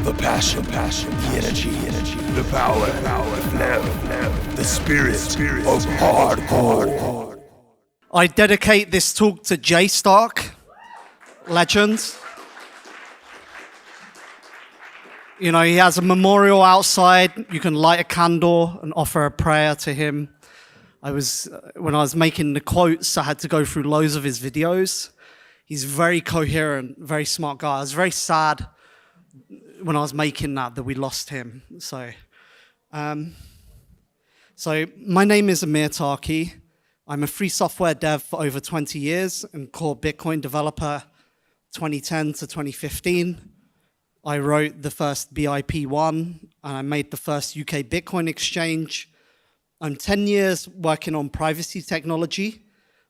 The passion, the energy, the power, the spirit of hardcore. I dedicate this talk to Jay Stark, legend. You know, he has a memorial outside. You can light a candle and offer a prayer to him. When I was making the quotes, I had to go through loads of his videos. He's very coherent, very smart guy. I was very sad when I was making that we lost him. So my name is Amir Taaki. I'm a free software dev for over 20 years and core Bitcoin developer 2010 to 2015. I wrote the first BIP1 and I made the first UK Bitcoin exchange. I'm 10 years working on privacy technology.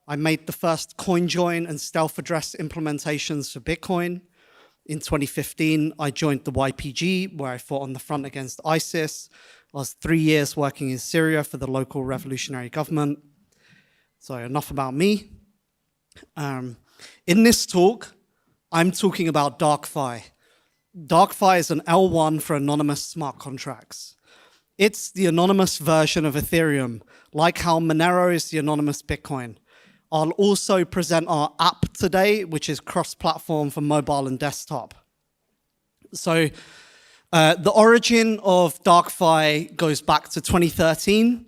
I made the first CoinJoin and stealth address implementations for Bitcoin. In 2015, I joined the YPG, where I fought on the front against ISIS. I was 3 years working in Syria for the local revolutionary government. So enough about me. In this talk, I'm talking about DarkFi. DarkFi is an L1 for anonymous smart contracts. It's the anonymous version of Ethereum, like how Monero is the anonymous Bitcoin. I'll also present our app today, which is cross-platform for mobile and desktop. So the origin of DarkFi goes back to 2013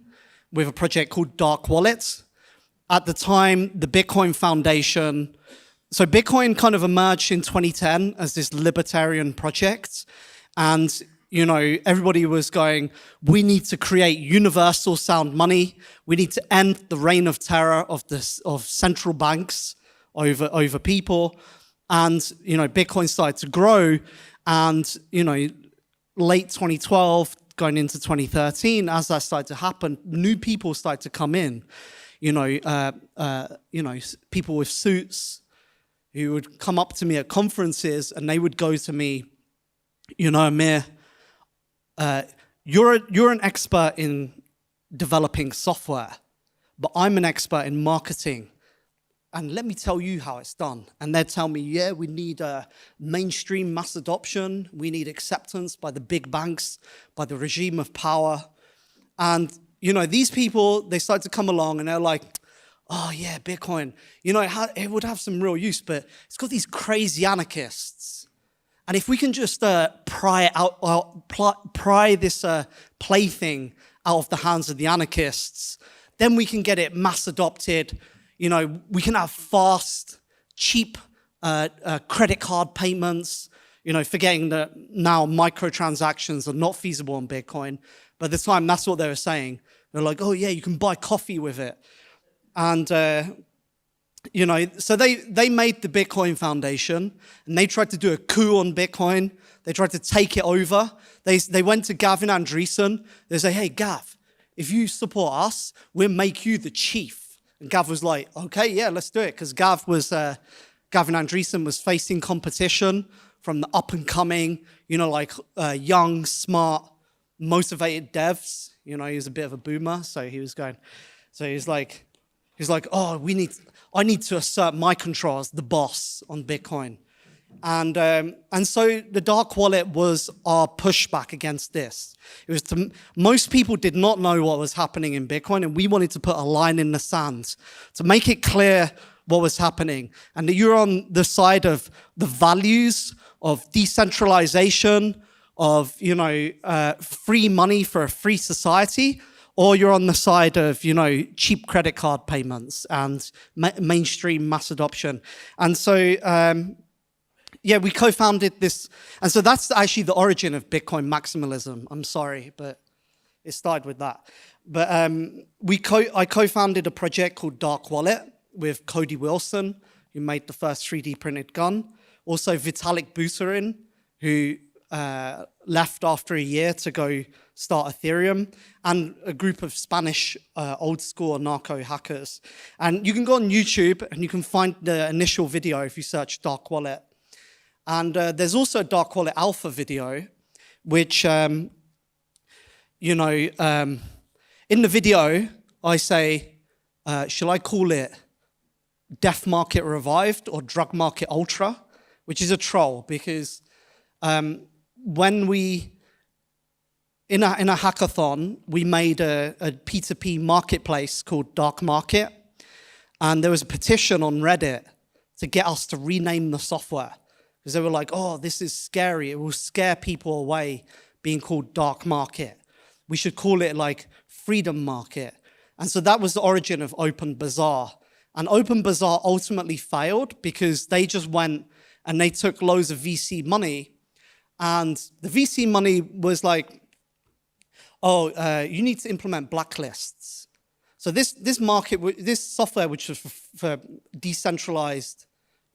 with a project called Dark Wallet. At the time, the Bitcoin Foundation, so Bitcoin kind of emerged in 2010 as this libertarian project. And you know, everybody was going, we need to create universal sound money. We need to end the reign of terror of central banks over people. And, you know, Bitcoin started to grow. And, you know, late 2012, going into 2013, as that started to happen, new people started to come in. People with suits who would come up to me at conferences and they would go to me, you know, Amir, you're an expert in developing software, but I'm an expert in marketing. And let me tell you how it's done. And they'd tell me, yeah, we need mainstream mass adoption. We need acceptance by the big banks, by the regime of power. And, you know, these people, they started to come along and they're like, oh yeah, Bitcoin, you know, it would have some real use, but it's got these crazy anarchists. And if we can just pry this plaything out of the hands of the anarchists, then we can get it mass adopted. You know, we can have fast, cheap credit card payments, you know, forgetting that now microtransactions are not feasible on Bitcoin. But at the time, that's what they were saying. They're like, oh yeah, you can buy coffee with it. And you know, so they made the Bitcoin Foundation and they tried to do a coup on Bitcoin. They tried to take it over. They went to Gavin Andresen. They say, hey, Gav, if you support us, we'll make you the chief. And Gav was like, okay, yeah, let's do it. Because Gavin Andresen was facing competition from the up and coming, you know, like young, smart, motivated devs. You know, he was a bit of a boomer. So he's like, oh, I need to assert my control as the boss on Bitcoin. And so the Dark Wallet was our pushback against this. It was most people did not know what was happening in Bitcoin, and we wanted to put a line in the sand to make it clear what was happening. And that you're on the side of the values of decentralization, of, you know, free money for a free society, or you're on the side of, you know, cheap credit card payments and mainstream mass adoption. And so, yeah, we co-founded this. And so that's actually the origin of Bitcoin maximalism. I'm sorry, but it started with that. But I co-founded a project called Dark Wallet with Cody Wilson, who made the first 3D printed gun. Also Vitalik Buterin, who left after a year to go start Ethereum, and a group of Spanish old school narco hackers. And you can go on YouTube and you can find the initial video if you search Dark Wallet. And there's also a Dark Wallet alpha video, which, in the video, I say, shall I call it Death Market Revived or Drug Market Ultra, which is a troll because when in a hackathon, we made a P2P marketplace called Dark Market. And there was a petition on Reddit to get us to rename the software. Because they were like, oh, this is scary. It will scare people away being called Dark Market. We should call it like Freedom Market. And so that was the origin of Open Bazaar. And Open Bazaar ultimately failed because they just went and they took loads of VC money. And the VC money was like, oh, you need to implement blacklists. So this software, which was for decentralized,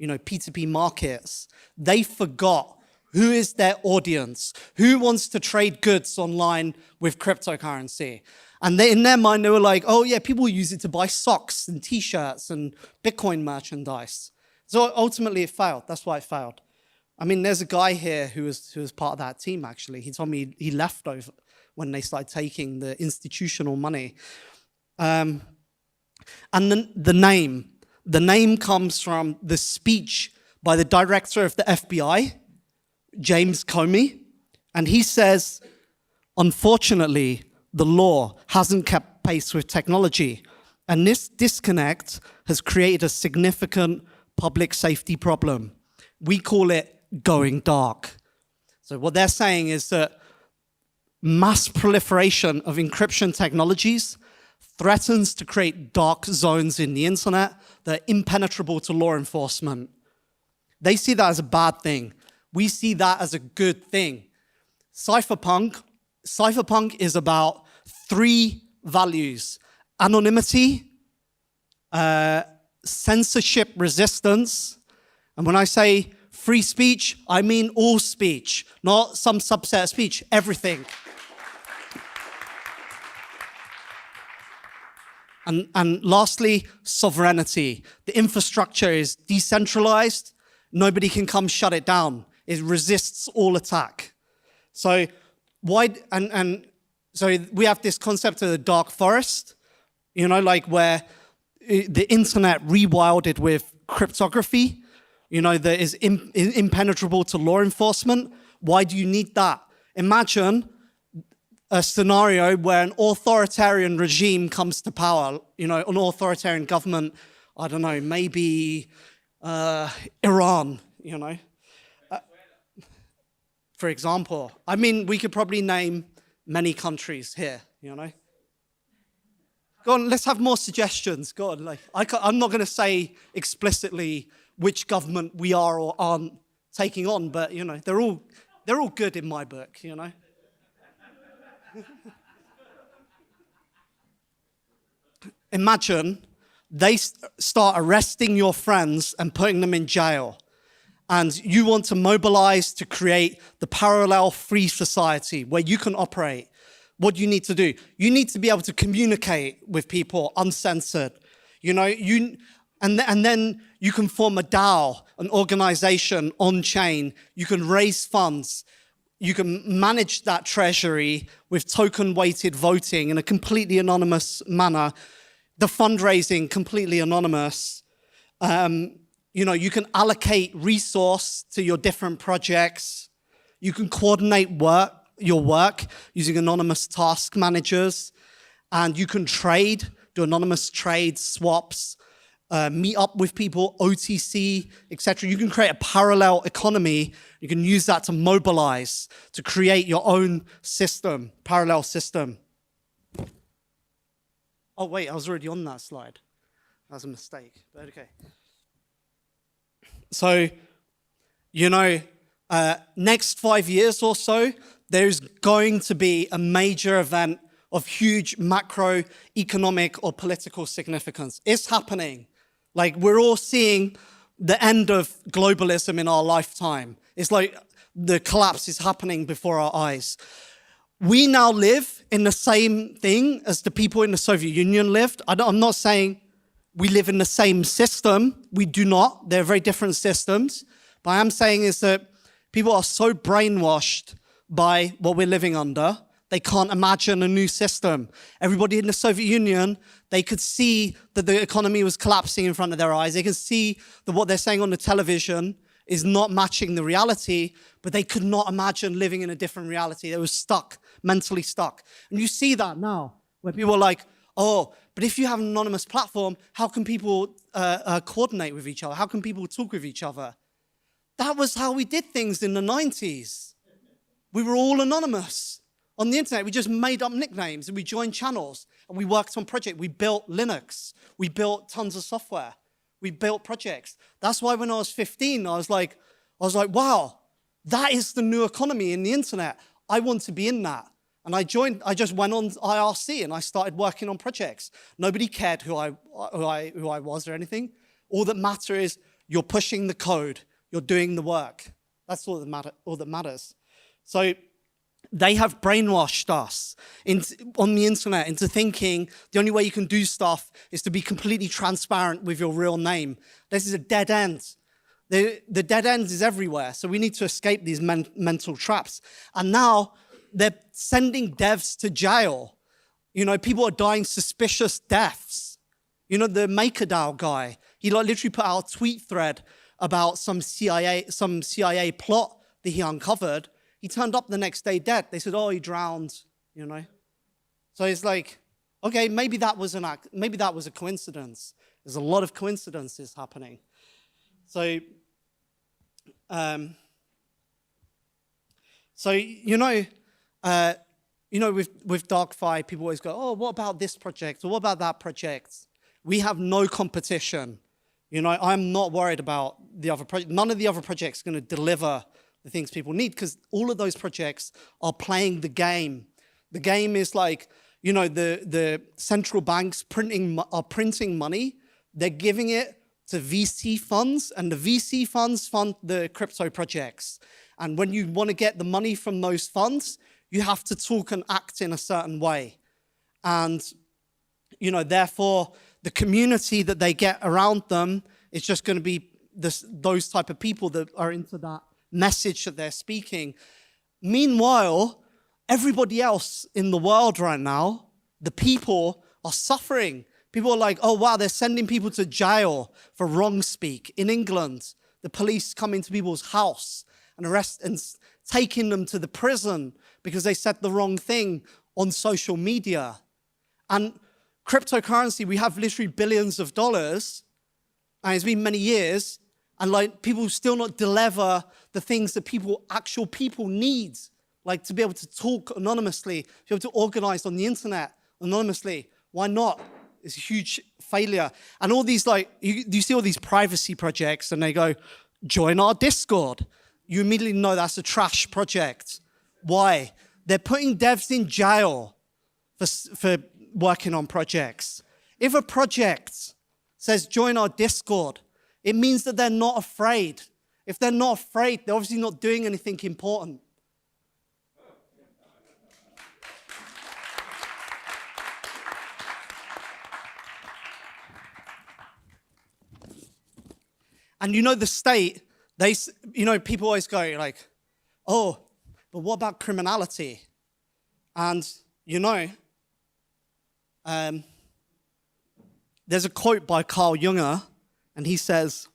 P2P markets, they forgot who is their audience, who wants to trade goods online with cryptocurrency. And in their mind, they were like, oh yeah, people use it to buy socks and t-shirts and Bitcoin merchandise. So ultimately it failed. That's why it failed. I mean, there's a guy here who was part of that team, actually. He told me he left over when they started taking the institutional money. And then the name comes from the speech by the director of the FBI, James Comey. And he says, unfortunately, the law hasn't kept pace with technology. And this disconnect has created a significant public safety problem. We call it going dark. So what they're saying is that mass proliferation of encryption technologies threatens to create dark zones in the internet that are impenetrable to law enforcement. They see that as a bad thing. We see that as a good thing. Cypherpunk is about 3 values: anonymity, censorship resistance, and when I say free speech, I mean all speech, not some subset of speech, everything. And lastly, sovereignty. The infrastructure is decentralized. Nobody can come shut it down. It resists all attack. So so we have this concept of the dark forest, where the internet rewilded with cryptography, that is impenetrable to law enforcement. Why do you need that? Imagine a scenario where an authoritarian regime comes to power, an authoritarian government, I don't know, maybe Iran, for example. I mean, we could probably name many countries here, Go on, let's have more suggestions. Go on, I'm not going to say explicitly which government we are or aren't taking on, but they're all good in my book, Imagine they start arresting your friends and putting them in jail, and you want to mobilize to create the parallel free society where you can operate. What do you need to do? You need to be able to communicate with people uncensored. And then you can form a DAO, an organization on chain. You can raise funds. You can manage that treasury with token-weighted voting in a completely anonymous manner. The fundraising, completely anonymous. You can allocate resource to your different projects. You can coordinate your work using anonymous task managers. And you can do anonymous trades, swaps, meet up with people, OTC, etc. You can create a parallel economy. You can use that to mobilize, to create your own system, parallel system. Oh, wait, I was already on that slide. That was a mistake, but okay. So, next 5 years or so, there's going to be a major event of huge macroeconomic or political significance. It's happening. We're all seeing the end of globalism in our lifetime. It's like the collapse is happening before our eyes. We now live in the same thing as the people in the Soviet Union lived. I'm not saying we live in the same system. We do not. They're very different systems. But I am saying is that people are so brainwashed by what we're living under, they can't imagine a new system. Everybody in the Soviet Union, they could see that the economy was collapsing in front of their eyes. They could see that what they're saying on the television is not matching the reality, but they could not imagine living in a different reality. They were stuck, mentally stuck. And you see that now, where people are like, oh, but if you have an anonymous platform, how can people coordinate with each other? How can people talk with each other? That was how we did things in the 90s. We were all anonymous. On the internet, we just made up nicknames and we joined channels and we worked on projects. We built Linux. We built tons of software. We built projects. That's why when I was 15, I was like, wow, that is the new economy in the internet. I want to be in that. And I just went on IRC and I started working on projects. Nobody cared who I was or anything. All that matters is you're pushing the code. You're doing the work. That's all that matters. So they have brainwashed us on the internet into thinking the only way you can do stuff is to be completely transparent with your real name. This is a dead end. The dead end is everywhere. So we need to escape these mental traps. And now they're sending devs to jail. You know, people are dying suspicious deaths. You know, the MakerDAO guy, he literally put out a tweet thread about some CIA plot that he uncovered. He turned up the next day dead. They said, oh, he drowned, you know. So it's like, okay, maybe that was a coincidence. There's a lot of coincidences happening. So, with DarkFi, people always go, oh, what about this project? Or what about that project? We have no competition. You know, I'm not worried about the other project. None of the other projects are going to deliver the things people need because all of those projects are playing the game. The game is like, you know, the central banks are printing money. They're giving it to VC funds, and the VC funds fund the crypto projects. And when you want to get the money from those funds, you have to talk and act in a certain way. And, you know, therefore, the community that they get around them is just going to be those type of people that are into that message that they're speaking. Meanwhile, everybody else in the world right now, the people are suffering. People are like, oh, wow, they're sending people to jail for wrong speak. In England, the police come into people's house and arrest and taking them to the prison because they said the wrong thing on social media. And cryptocurrency, we have literally billions of dollars, and it's been many years, and like people still not deliver the things that actual people need, like to be able to talk anonymously, to be able to organize on the internet anonymously. Why not? It's a huge failure. And all these, like, you see all these privacy projects and they go, join our Discord. You immediately know that's a trash project. Why? They're putting devs in jail for working on projects. If a project says join our Discord, it means that they're not afraid. If they're not afraid, they're obviously not doing anything important. And you know, the state, people always go like, oh, but what about criminality? And, there's a quote by Carl Junger, and he says,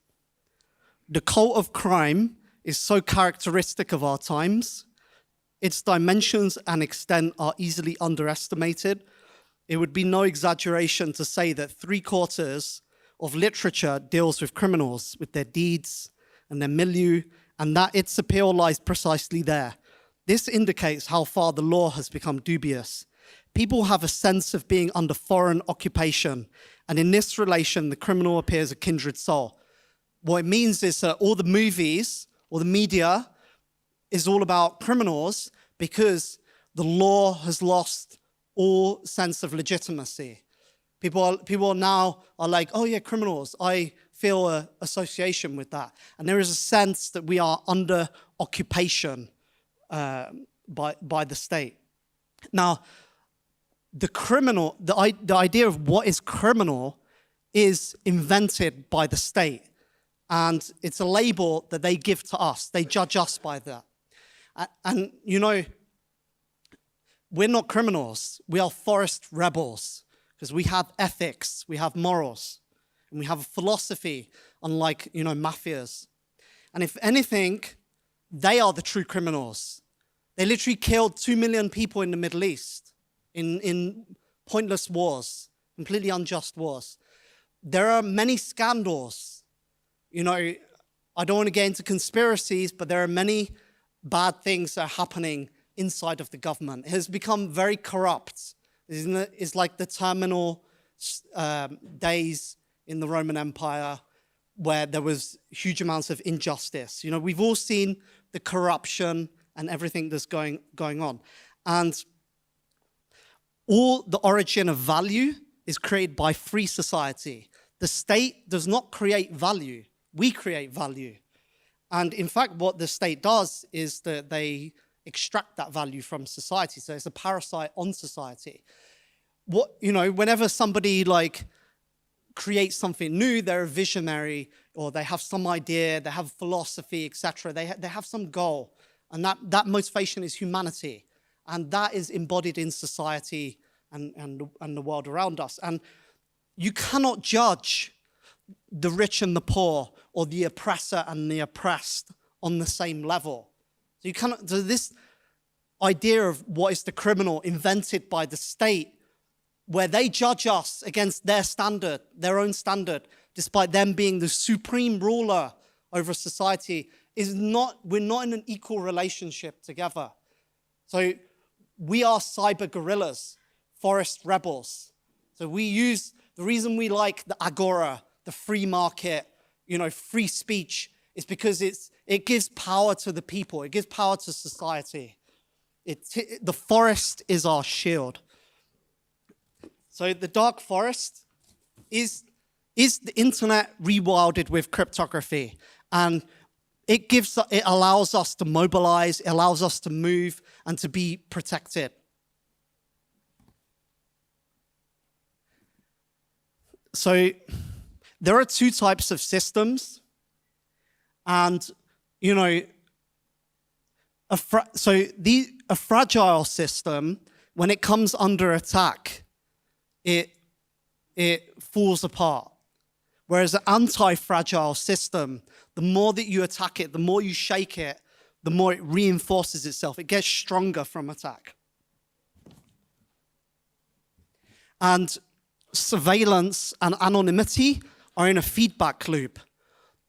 the cult of crime is so characteristic of our times. Its dimensions and extent are easily underestimated. It would be no exaggeration to say that 3/4 of literature deals with criminals, with their deeds and their milieu, and that its appeal lies precisely there. This indicates how far the law has become dubious. People have a sense of being under foreign occupation, and in this relation, the criminal appears a kindred soul. What it means is that all the movies or the media is all about criminals because the law has lost all sense of legitimacy. People now are like, oh yeah, criminals. I feel an association with that. And there is a sense that we are under occupation by the state. Now, the idea of what is criminal is invented by the state. And it's a label that they give to us. They judge us by that. And we're not criminals. We are forest rebels. Because we have ethics, we have morals, and we have a philosophy, unlike, mafias. And if anything, they are the true criminals. They literally killed 2 million people in the Middle East in pointless wars, completely unjust wars. There are many scandals. You know, I don't want to get into conspiracies, but there are many bad things that are happening inside of the government. It has become very corrupt. It's like the terminal days in the Roman Empire where there was huge amounts of injustice. You know, we've all seen the corruption and everything that's going on. And all the origin of value is created by free society. The state does not create value. We create value. And in fact, what the state does is that they extract that value from society. So it's a parasite on society. Whenever somebody creates something new, they're a visionary, or they have some idea, they have philosophy, etc. They have some goal. And that motivation is humanity. And that is embodied in society and the world around us. And you cannot judge the rich and the poor, or the oppressor and the oppressed on the same level. So you cannot. So this idea of what is the criminal invented by the state, where they judge us against their standard, their own standard, despite them being the supreme ruler over society, we're not in an equal relationship together. So we are cyber guerrillas, forest rebels. So the reason we like the agora, the free market, free speech, is because it gives power to the people. It gives power to society. The forest is our shield. So the dark forest is the internet rewilded with cryptography, and it allows us to mobilize, it allows us to move and to be protected. So there are two types of systems, and a fragile system, when it comes under attack, it falls apart. Whereas an anti-fragile system, the more that you attack it, the more you shake it, the more it reinforces itself. It gets stronger from attack. And surveillance and anonymity are in a feedback loop.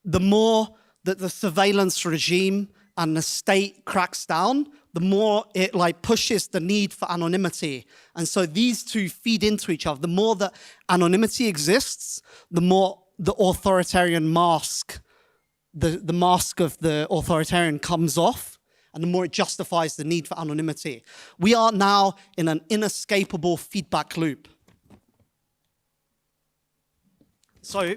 The more that the surveillance regime and the state cracks down, the more it pushes the need for anonymity. And so these two feed into each other. The more that anonymity exists, the more the authoritarian mask, the mask of the authoritarian comes off, and the more it justifies the need for anonymity. We are now in an inescapable feedback loop. So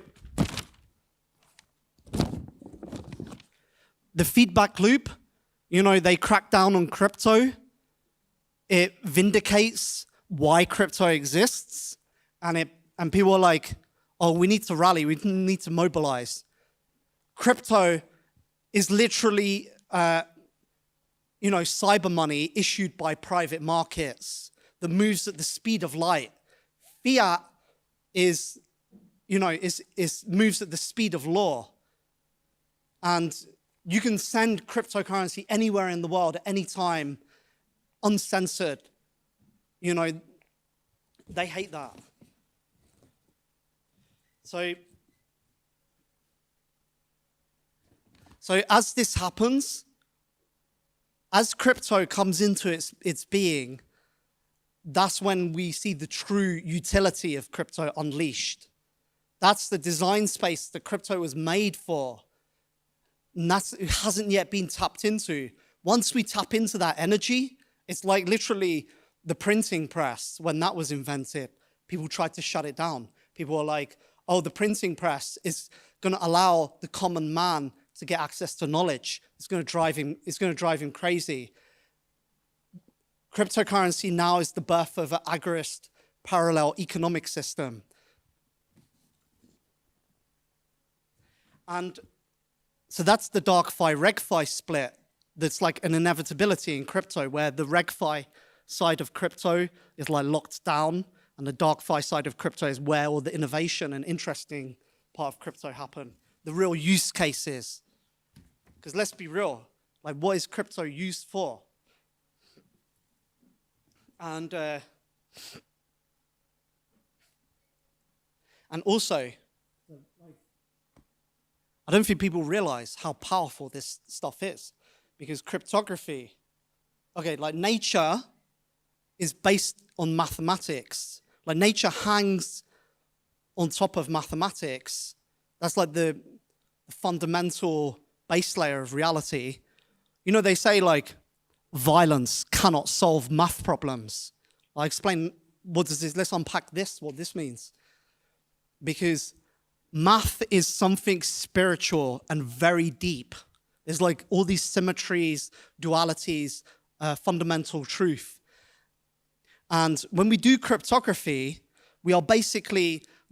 the feedback loop, they crack down on crypto. It vindicates why crypto exists, and people are like, oh, we need to rally, we need to mobilize. Crypto is literally, cyber money issued by private markets that moves at the speed of light. Fiat moves at the speed of law. And you can send cryptocurrency anywhere in the world at any time, uncensored. They hate that. So as this happens, as crypto comes into its being, that's when we see the true utility of crypto unleashed. That's the design space that crypto was made for. And it hasn't yet been tapped into. Once we tap into that energy, it's like literally the printing press. When that was invented, people tried to shut it down. People were like, oh, the printing press is going to allow the common man to get access to knowledge. It's going to drive him crazy. Cryptocurrency now is the birth of an agorist parallel economic system. And so that's the DarkFi RegFi split. That's like an inevitability in crypto, where the RegFi side of crypto is locked down, and the DarkFi side of crypto is where all the innovation and interesting part of crypto happen. The real use cases. Because let's be real, like what is crypto used for? And also, I don't think people realize how powerful this stuff is, because cryptography, okay, like nature is based on mathematics. Like nature hangs on top of mathematics. That's like the fundamental base layer of reality. You know, they say like violence cannot solve math problems. I explain what does this, let's unpack this, what this means. Because math is something spiritual and very deep. There's like all these symmetries, dualities, fundamental truth. And when we do cryptography, we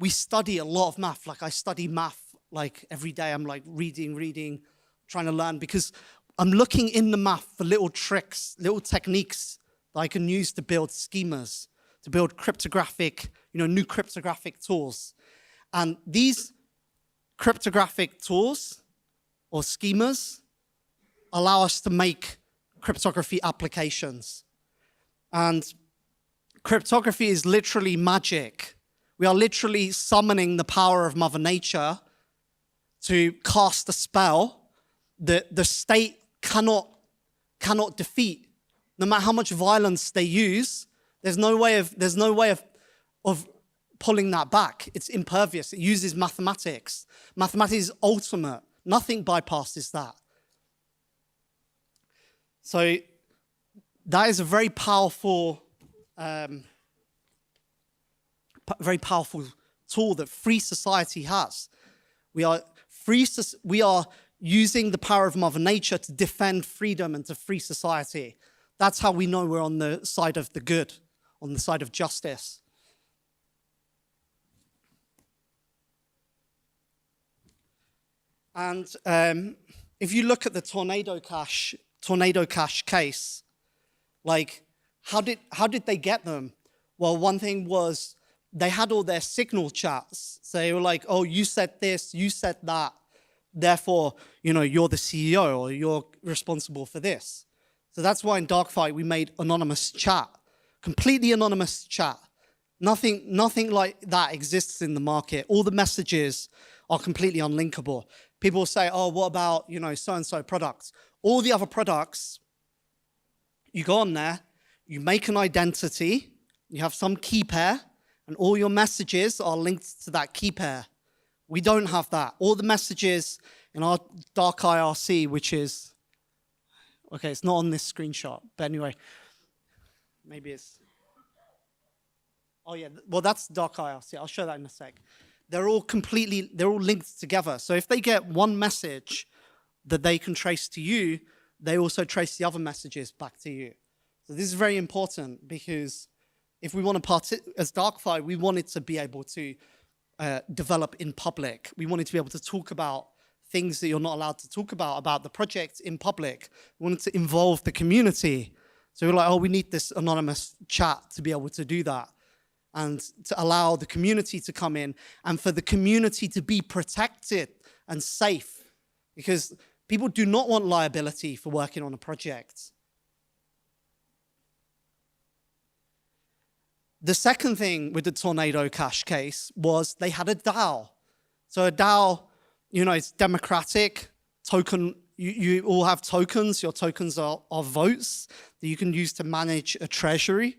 study a lot of math. Like I study math like every day. I'm like reading, trying to learn, because I'm looking in the math for little tricks, little techniques that I can use to build schemas, to build cryptographic, new cryptographic tools. And these cryptographic tools or schemas allow us to make cryptography applications. And cryptography is literally magic. We are literally summoning the power of Mother Nature to cast a spell that the state cannot defeat. No matter how much violence they use, there's no way of pulling that back. It's impervious. It uses mathematics. Mathematics is ultimate. Nothing bypasses that. So that is a very powerful tool that free society has. We are using the power of Mother Nature to defend freedom and to free society. That's how we know we're on the side of the good, on the side of justice. And if you look at the tornado cash case, like how did they get them? Well, one thing was they had all their signal chats. So they were like, oh, you said this, you said that. Therefore, you're the CEO or you're responsible for this. So that's why in DarkFi we made anonymous chat, completely anonymous chat. Nothing like that exists in the market. All the messages are completely unlinkable. People say, oh, what about, so-and-so products? All the other products, you go on there, you make an identity, you have some key pair, and all your messages are linked to that key pair. We don't have that. All the messages in our Dark IRC, which is, okay, it's not on this screenshot, but anyway, maybe it's, oh yeah, well that's Dark IRC. I'll show that in a sec. They're all linked together. So if they get one message that they can trace to you, they also trace the other messages back to you. So this is very important, because if we want to as DarkFi, we wanted to be able to develop in public. We wanted to be able to talk about things that you're not allowed to talk about the project in public. We wanted to involve the community. So we're like, oh, we need this anonymous chat to be able to do that, and to allow the community to come in, and for the community to be protected and safe, because people do not want liability for working on a project. The second thing with the Tornado Cash case was they had a DAO. So a DAO, it's democratic. Token, you all have tokens. Your tokens are votes that you can use to manage a treasury.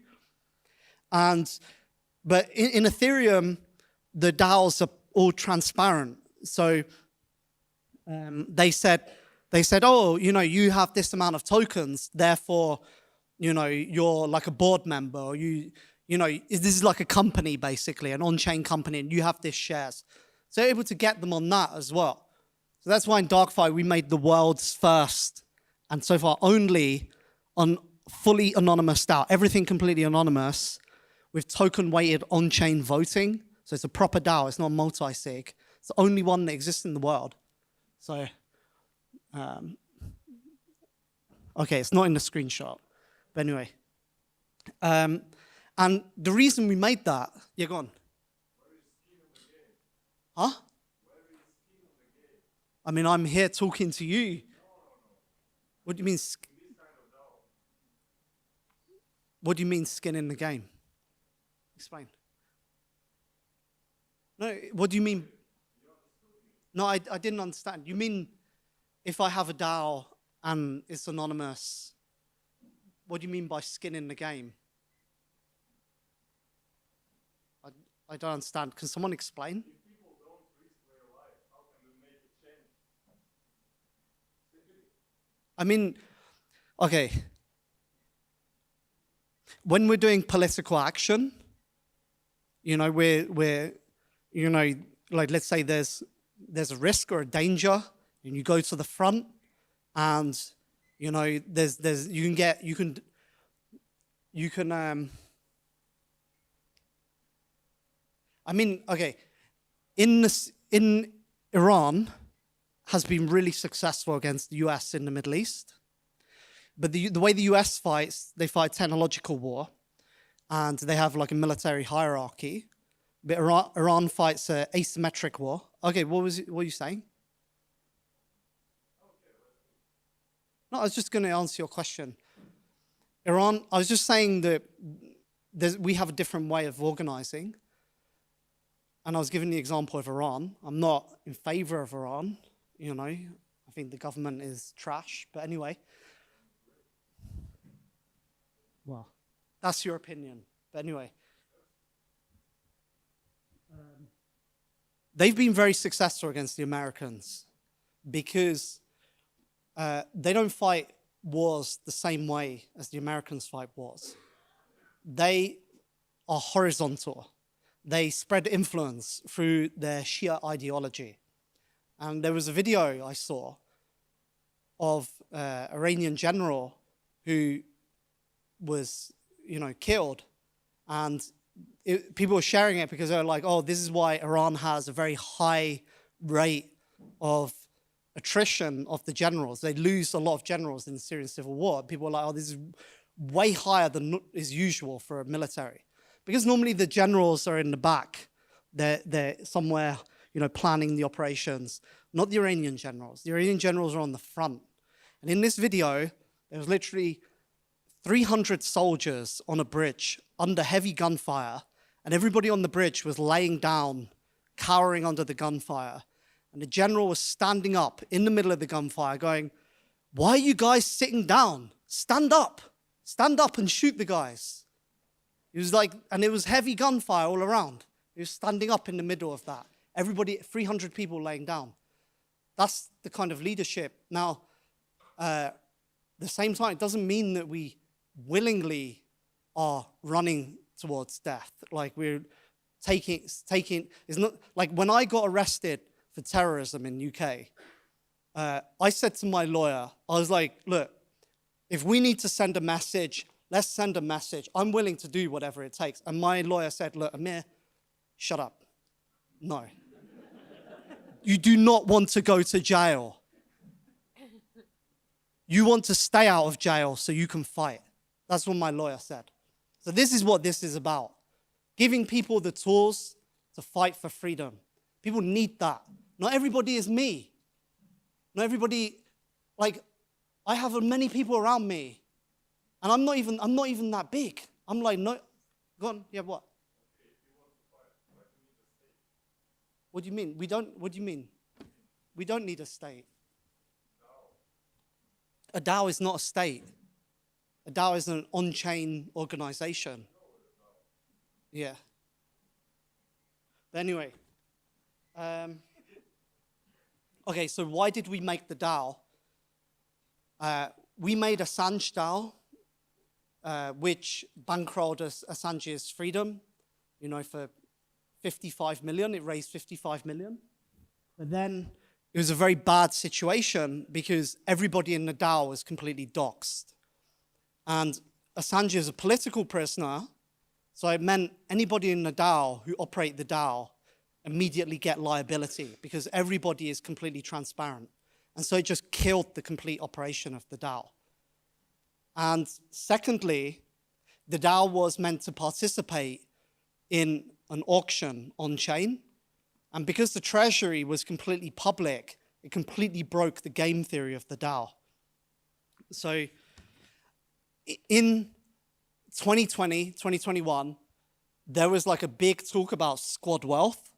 But in Ethereum, the DAOs are all transparent. So they said, oh, you have this amount of tokens, therefore, you're like a board member, or this is like a company, basically, an on-chain company, and you have this shares. So you're able to get them on that as well. So that's why in DarkFi we made the world's first, and so far only, on fully anonymous DAO, everything completely anonymous, with token-weighted on-chain voting. So it's a proper DAO, it's not multi-sig. It's the only one that exists in the world. So, okay, it's not in the screenshot, but anyway. And the reason we made that, yeah, go on. Huh? I mean, I'm here talking to you. What do you mean? What do you mean skin in the game? Explain. No, what do you mean? No, I didn't understand. You mean if I have a DAO and it's anonymous, what do you mean by skin in the game? I don't understand. Can someone explain? If people don't risk their life, how can we make a change? I mean, okay. When we're doing political action, you know, we're you know, like let's say there's a risk or a danger, and you go to the front, and you know, you can I mean, okay, in Iran has been really successful against the US in the Middle East. But the way the US fights, they fight technological war, and they have like a military hierarchy. But Iran fights an asymmetric war. Okay, what were you saying? No, I was just going to answer your question. Iran, I was just saying that we have a different way of organizing. And I was giving the example of Iran. I'm not in favor of Iran, you know. I think the government is trash. But anyway. Well, that's your opinion. But anyway. They've been very successful against the Americans because they don't fight wars the same way as the Americans fight wars. They are horizontal. They spread influence through their Shia ideology. And there was a video I saw of an Iranian general who was, you know, killed. And people were sharing it because they were like, oh, this is why Iran has a very high rate of attrition of the generals. They lose a lot of generals in the Syrian civil war. People were like, oh, this is way higher than is usual for a military. Because normally the generals are in the back. They're somewhere, you know, planning the operations. Not the Iranian generals. The Iranian generals are on the front. And in this video, there was literally 300 soldiers on a bridge under heavy gunfire. And everybody on the bridge was laying down, cowering under the gunfire. And the general was standing up in the middle of the gunfire going, why are you guys sitting down? Stand up. Stand up and shoot the guys. It was like, and it was heavy gunfire all around. He was standing up in the middle of that. Everybody, 300 people laying down. That's the kind of leadership. Now, at the same time, it doesn't mean that we willingly are running towards death. Like we're taking, it's not, like when I got arrested for terrorism in UK, I said to my lawyer, I was like, look, if we need to send a message, let's send a message. I'm willing to do whatever it takes. And my lawyer said, look, Amir, shut up. No. You do not want to go to jail. You want to stay out of jail so you can fight. That's what my lawyer said. So this is what this is about. Giving people the tools to fight for freedom. People need that. Not everybody is me. Not everybody, like, I have many people around me. And I'm not even that big. I'm like, no, go on, yeah, what? What do you mean? What do you mean? We don't need a state. A DAO is not a state. A DAO is an on-chain organization. Yeah. But anyway. Okay, so why did we make the DAO? We made Assange DAO, which bankrolled Assange's freedom, you know, for 55 million. It raised 55 million. But then it was a very bad situation because everybody in the DAO was completely doxxed. And Assange is a political prisoner, so it meant anybody in the DAO who operate the DAO immediately get liability because everybody is completely transparent. And so it just killed the complete operation of the DAO. And secondly, the DAO was meant to participate in an auction on-chain. And because the treasury was completely public, it completely broke the game theory of the DAO. So in 2020, 2021, there was like a big talk about squad wealth.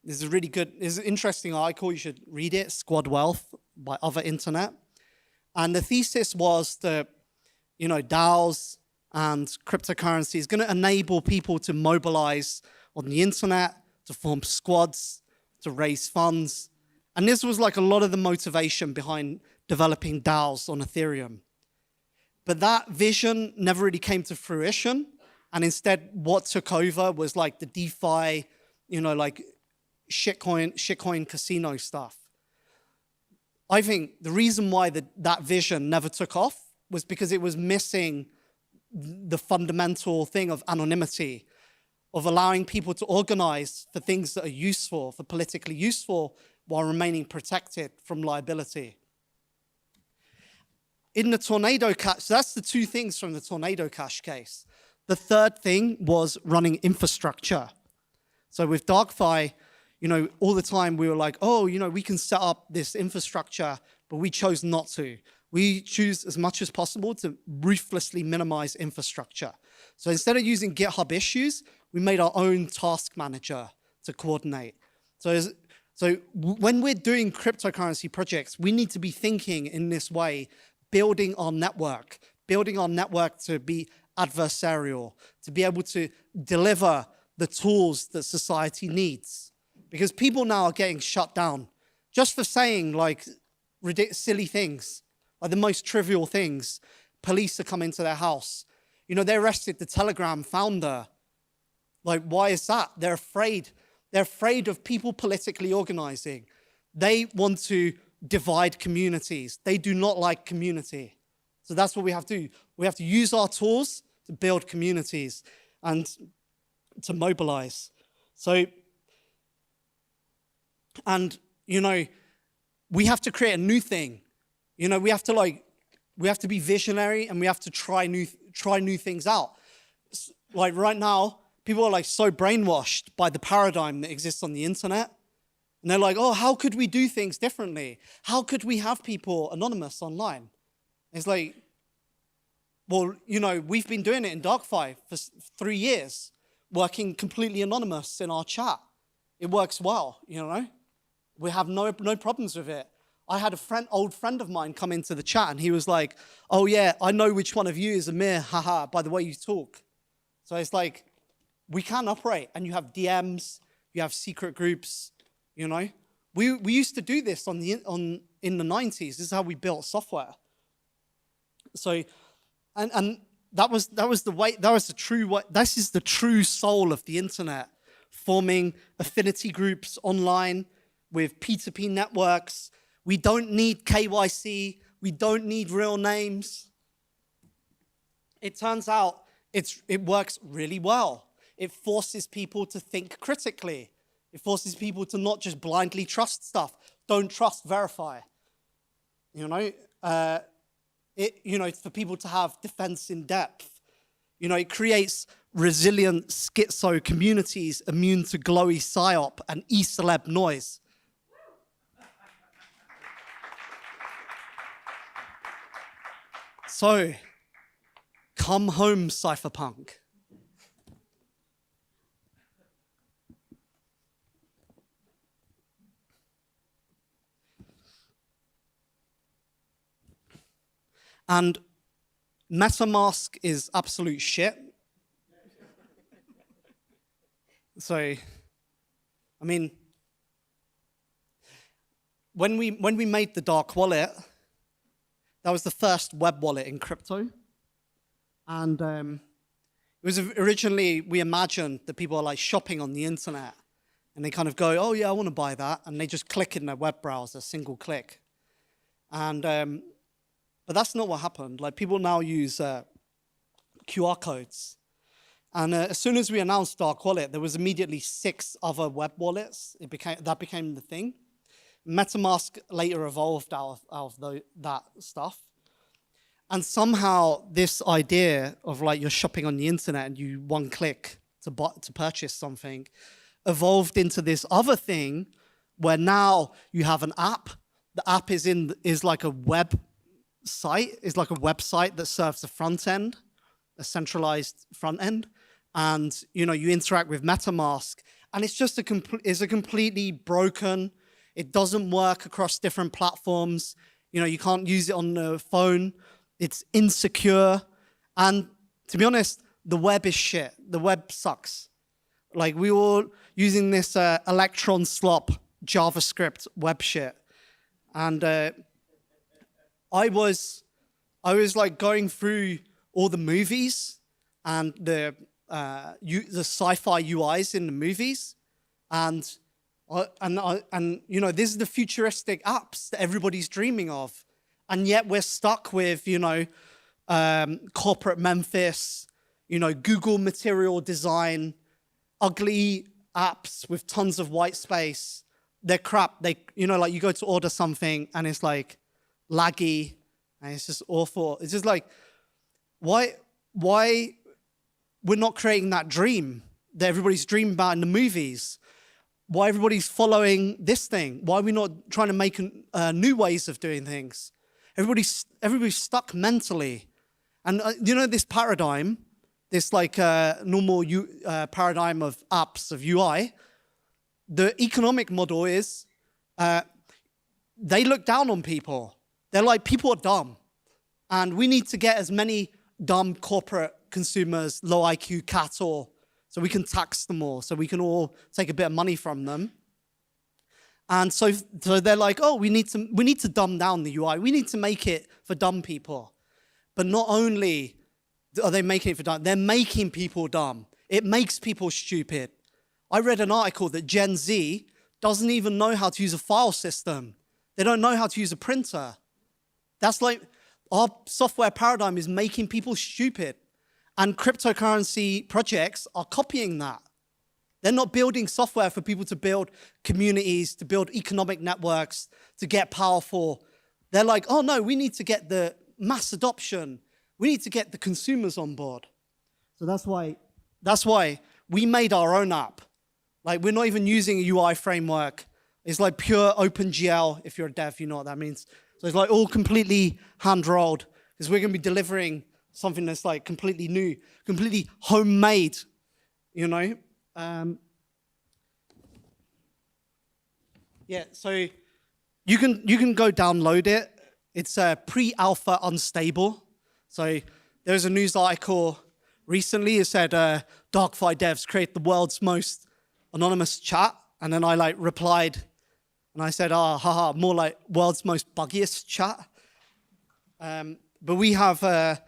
This is a really good, this is an interesting article. You should read it, Squad Wealth by Other Internet. And the thesis was that, DAOs and cryptocurrency is going to enable people to mobilize on the internet, to form squads, to raise funds. And this was like a lot of the motivation behind developing DAOs on Ethereum. But that vision never really came to fruition. And instead, what took over was like the DeFi, like shitcoin casino stuff. I think the reason why that vision never took off was because it was missing the fundamental thing of anonymity, of allowing people to organize for things that are useful, for politically useful, while remaining protected from liability. In the Tornado Cash, so that's the two things from the Tornado Cash case. The third thing was running infrastructure. So with DarkFi, all the time we were like, we can set up this infrastructure, but we chose not to. We choose as much as possible to ruthlessly minimize infrastructure. So instead of using GitHub issues, we made our own task manager to coordinate. So when we're doing cryptocurrency projects, we need to be thinking in this way, building our network to be adversarial, to be able to deliver the tools that society needs. Because people now are getting shut down just for saying like silly things, like the most trivial things. Police are coming to their house. They arrested the Telegram founder. Like, why is that? They're afraid. They're afraid of people politically organizing. They want to divide communities. They do not like community. So that's what we have to do. We have to use our tools to build communities and to mobilize. We have to create a new thing. We have to be visionary, and we have to try new things out. Like right now, people are like so brainwashed by the paradigm that exists on the internet. And they're like, how could we do things differently? How could we have people anonymous online? It's like, well, we've been doing it in DarkFi for 3 years, working completely anonymous in our chat. It works well, We have no problems with it. I had old friend of mine come into the chat, and he was like, oh yeah, I know which one of you is Amir, haha, by the way you talk. So it's like, we can operate, and you have DMs, you have secret groups, We used to do this in the 90s. This is how we built software. So, and that was the way, that was the true way, this is the true soul of the internet, forming affinity groups online with P2P networks. We don't need KYC. We don't need real names. It turns out it works really well. It forces people to think critically. It forces people to not just blindly trust stuff. Don't trust, verify. For people to have defense in depth. It creates resilient schizo communities immune to glowy psyop and e-celeb noise. So, come home, cypherpunk. And MetaMask is absolute shit. So, I mean, when we made the Dark Wallet, that was the first web wallet in crypto. And it was originally, we imagined that people are like shopping on the internet. And they kind of go, oh yeah, I want to buy that. And they just click in their web browser, single click. And but that's not what happened. Like, people now use QR codes. And as soon as we announced Dark Wallet, there was immediately 6 other web wallets. That became the thing. MetaMask later evolved out of that stuff. And somehow this idea of like you're shopping on the internet and you one click to purchase something evolved into this other thing where now you have an app. The app is like a web site is like a website that serves the front end, a centralized front end. And, you know, you interact with MetaMask, and it's just it's a completely broken. It doesn't work across different platforms. You know, you can't use it on the phone. It's insecure. And to be honest, the web is shit. The web sucks. Like, we were using this Electron slop JavaScript web shit. And I was like going through all the movies and the sci-fi UIs in the movies, and you know, this is the futuristic apps that everybody's dreaming of, and yet we're stuck with, you know, corporate Memphis, you know, Google material design, ugly apps with tons of white space. They're crap. They, you know, like you go to order something and it's like laggy and it's just awful. It's just like, why we're not creating that dream that everybody's dreaming about in the movies? Why everybody's following this thing? Why are we not trying to make new ways of doing things? Everybody's stuck mentally. And you know, this paradigm, this like normal paradigm of apps, of UI, the economic model is they look down on people. They're like, people are dumb. And we need to get as many dumb corporate consumers, low IQ cattle, so we can tax them all, so we can all take a bit of money from them. And so they're like, oh, we need to dumb down the UI. We need to make it for dumb people. But not only are they making it for dumb, they're making people dumb. It makes people stupid. I read an article that Gen Z doesn't even know how to use a file system. They don't know how to use a printer. That's like, our software paradigm is making people stupid. And cryptocurrency projects are copying that. They're not building software for people to build communities, to build economic networks, to get powerful. They're like, oh no, we need to get the mass adoption. We need to get the consumers on board. So that's why we made our own app. Like, we're not even using a UI framework. It's like pure OpenGL. If you're a dev, you know what that means. So it's like all completely hand-rolled, because we're going to be delivering something that's like completely new, completely homemade, you know? Yeah, so you can go download it. It's pre-alpha unstable. So there's a news article recently. It said DarkFi devs create the world's most anonymous chat. And then I like replied and I said, haha, more like world's most buggiest chat. But we have a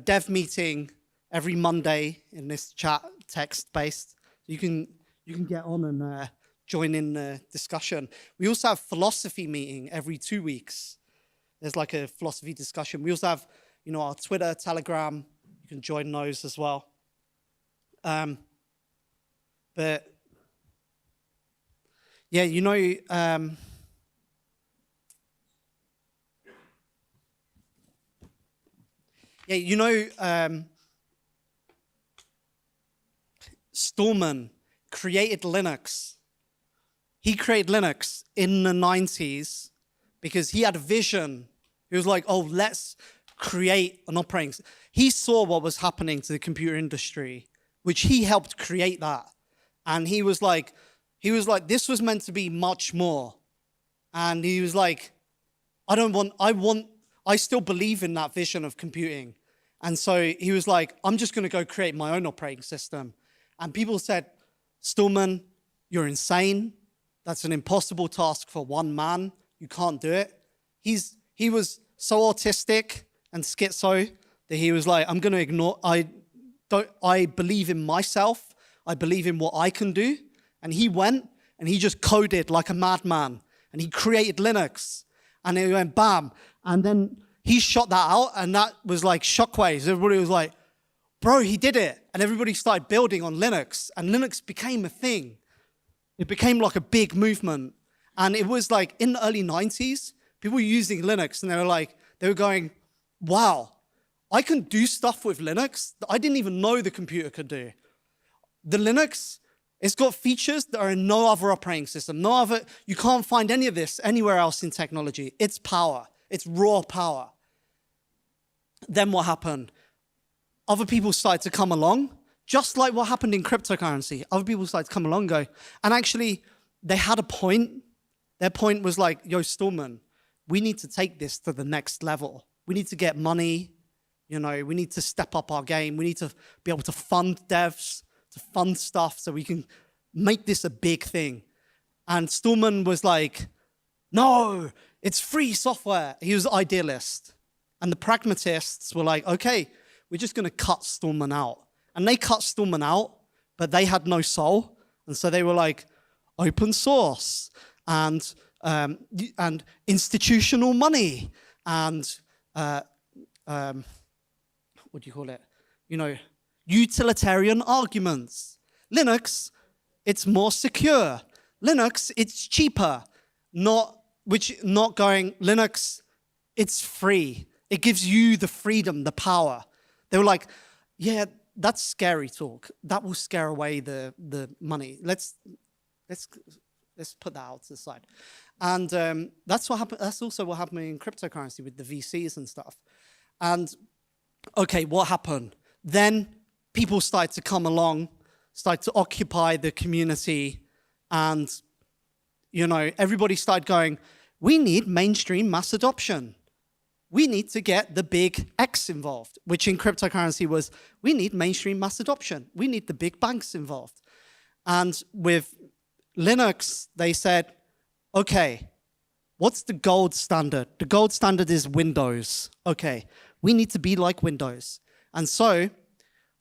dev meeting every Monday in this chat, text-based. You can get on and join in the discussion. We also have philosophy meeting every 2 weeks. There's like a philosophy discussion. We also have, you know, our Twitter, Telegram. You can join those as well. But yeah, you know, Stallman created Linux. He created Linux in the 90s because he had a vision. He was like, oh, let's create an operating system. He saw what was happening to the computer industry, which he helped create that. And he was like, this was meant to be much more. And he was like, I still believe in that vision of computing. And so he was like, I'm just going to go create my own operating system. And people said, Stallman, you're insane. That's an impossible task for one man. You can't do it. He was so autistic and schizo that he was like, I'm going to ignore, I believe in myself. I believe in what I can do. And he went and he just coded like a madman. And he created Linux. And it went bam. And then he shot that out, and that was like shockwaves. Everybody was like, bro, he did it. And everybody started building on Linux. And Linux became a thing. It became like a big movement. And it was like in the early 90s, people were using Linux and they were going, wow, I can do stuff with Linux that I didn't even know the computer could do. The Linux, it's got features that are in no other operating system. You can't find any of this anywhere else in technology. It's power. It's raw power. Then what happened? Other people started to come along, just like what happened in cryptocurrency. Other people started to come along and go, and actually, they had a point. Their point was like, yo, Stallman, we need to take this to the next level. We need to get money. You know, we need to step up our game. We need to be able to fund devs, to fund stuff so we can make this a big thing. And Stallman was like, no, it's free software. He was idealist. And the pragmatists were like, okay, we're just going to cut Stallman out. And they cut Stallman out, but they had no soul. And so they were like, open source and institutional money and what do you call it? You know, utilitarian arguments. Linux, it's more secure. Linux, it's cheaper. Not going, Linux, it's free. It gives you the freedom, the power. They were like, yeah, that's scary talk. That will scare away the money. Let's put that out to the side. And that's what happened. That's also what happened in cryptocurrency with the VCs and stuff. And okay, what happened? Then people started to come along, started to occupy the community, and you know, everybody started going, we need mainstream mass adoption. We need to get the big X involved, which in cryptocurrency was, we need mainstream mass adoption. We need the big banks involved. And with Linux, they said, okay, what's the gold standard? The gold standard is Windows. Okay, we need to be like Windows. And so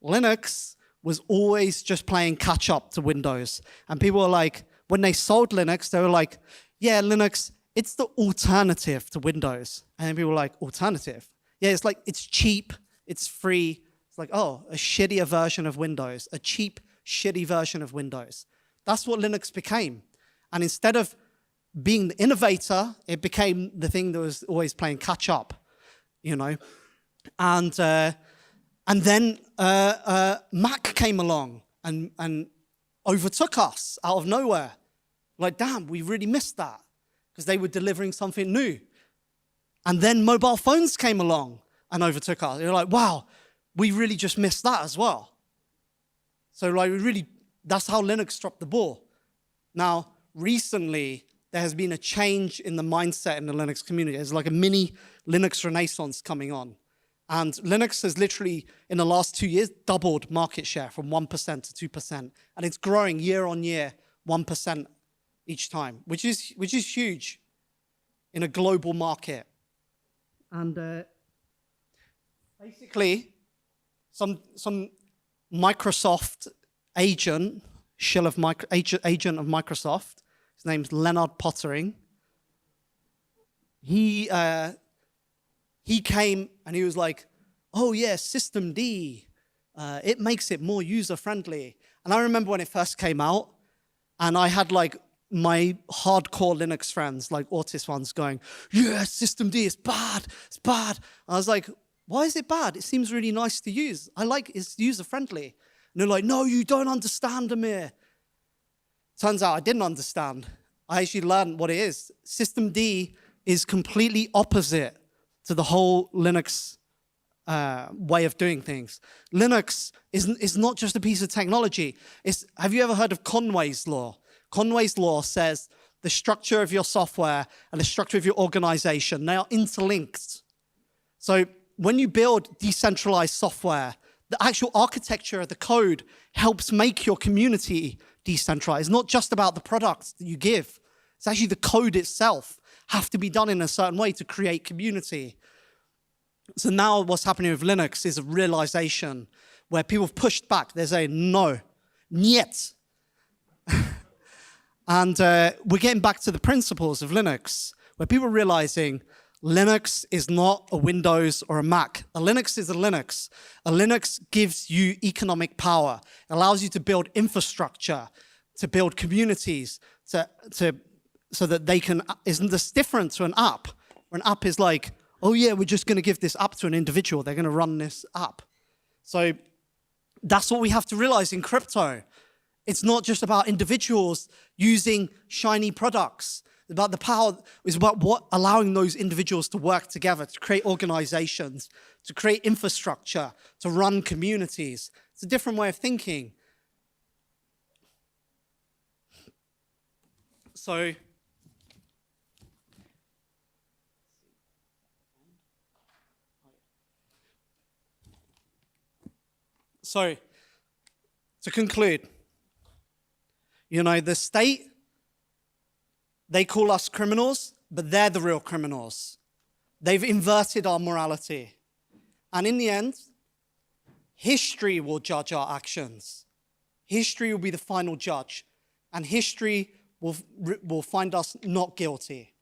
Linux was always just playing catch up to Windows. And people were like, when they sold Linux, they were like, yeah, Linux, it's the alternative to Windows. And then people were like, alternative? Yeah, it's like, it's cheap, it's free. It's like, oh, a shittier version of Windows, a cheap, shitty version of Windows. That's what Linux became. And instead of being the innovator, it became the thing that was always playing catch up, you know? And then Mac came along and overtook us out of nowhere. Like, damn, we really missed that because they were delivering something new. And then mobile phones came along and overtook us. You're like, wow, we really just missed that as well. So like, that's how Linux dropped the ball. Now, recently, there has been a change in the mindset in the Linux community. There's like a mini Linux renaissance coming on. And Linux has literally, in the last 2 years, doubled market share from 1% to 2%. And it's growing year on year, 1% each time, which is huge in a global market. And basically, some Microsoft agent of Microsoft, his name's Leonard Pottering, he came and he was like, oh yeah, System D, it makes it more user-friendly. And I remember when it first came out, and I had like my hardcore Linux friends, like autist ones, going, yeah, System D, it's bad, it's bad. I was like, why is it bad? It seems really nice to use. It's user-friendly. And they're like, no, you don't understand, Amir. Turns out I didn't understand. I actually learned what it is. System D is completely opposite to the whole Linux way of doing things. Linux is not just a piece of technology. Have you ever heard of Conway's law? Conway's law says the structure of your software and the structure of your organization, they are interlinked. So when you build decentralized software, the actual architecture of the code helps make your community decentralized. It's not just about the products that you give. It's actually the code itself have to be done in a certain way to create community. So now what's happening with Linux is a realization where people have pushed back. They're saying, no, niet. And we're getting back to the principles of Linux, where people are realizing Linux is not a Windows or a Mac. A Linux is a Linux. A Linux gives you economic power. It allows you to build infrastructure, to build communities, so that they can, isn't this different to an app? Where an app is like, oh yeah, we're just going to give this app to an individual. They're going to run this app. So that's what we have to realize in crypto. It's not just about individuals using shiny products. About the power is about what allowing those individuals to work together, to create organizations, to create infrastructure, to run communities. It's a different way of thinking. So to conclude, the state, they call us criminals, but they're the real criminals. They've inverted our morality. And in the end, history will judge our actions. History will be the final judge. And history will find us not guilty.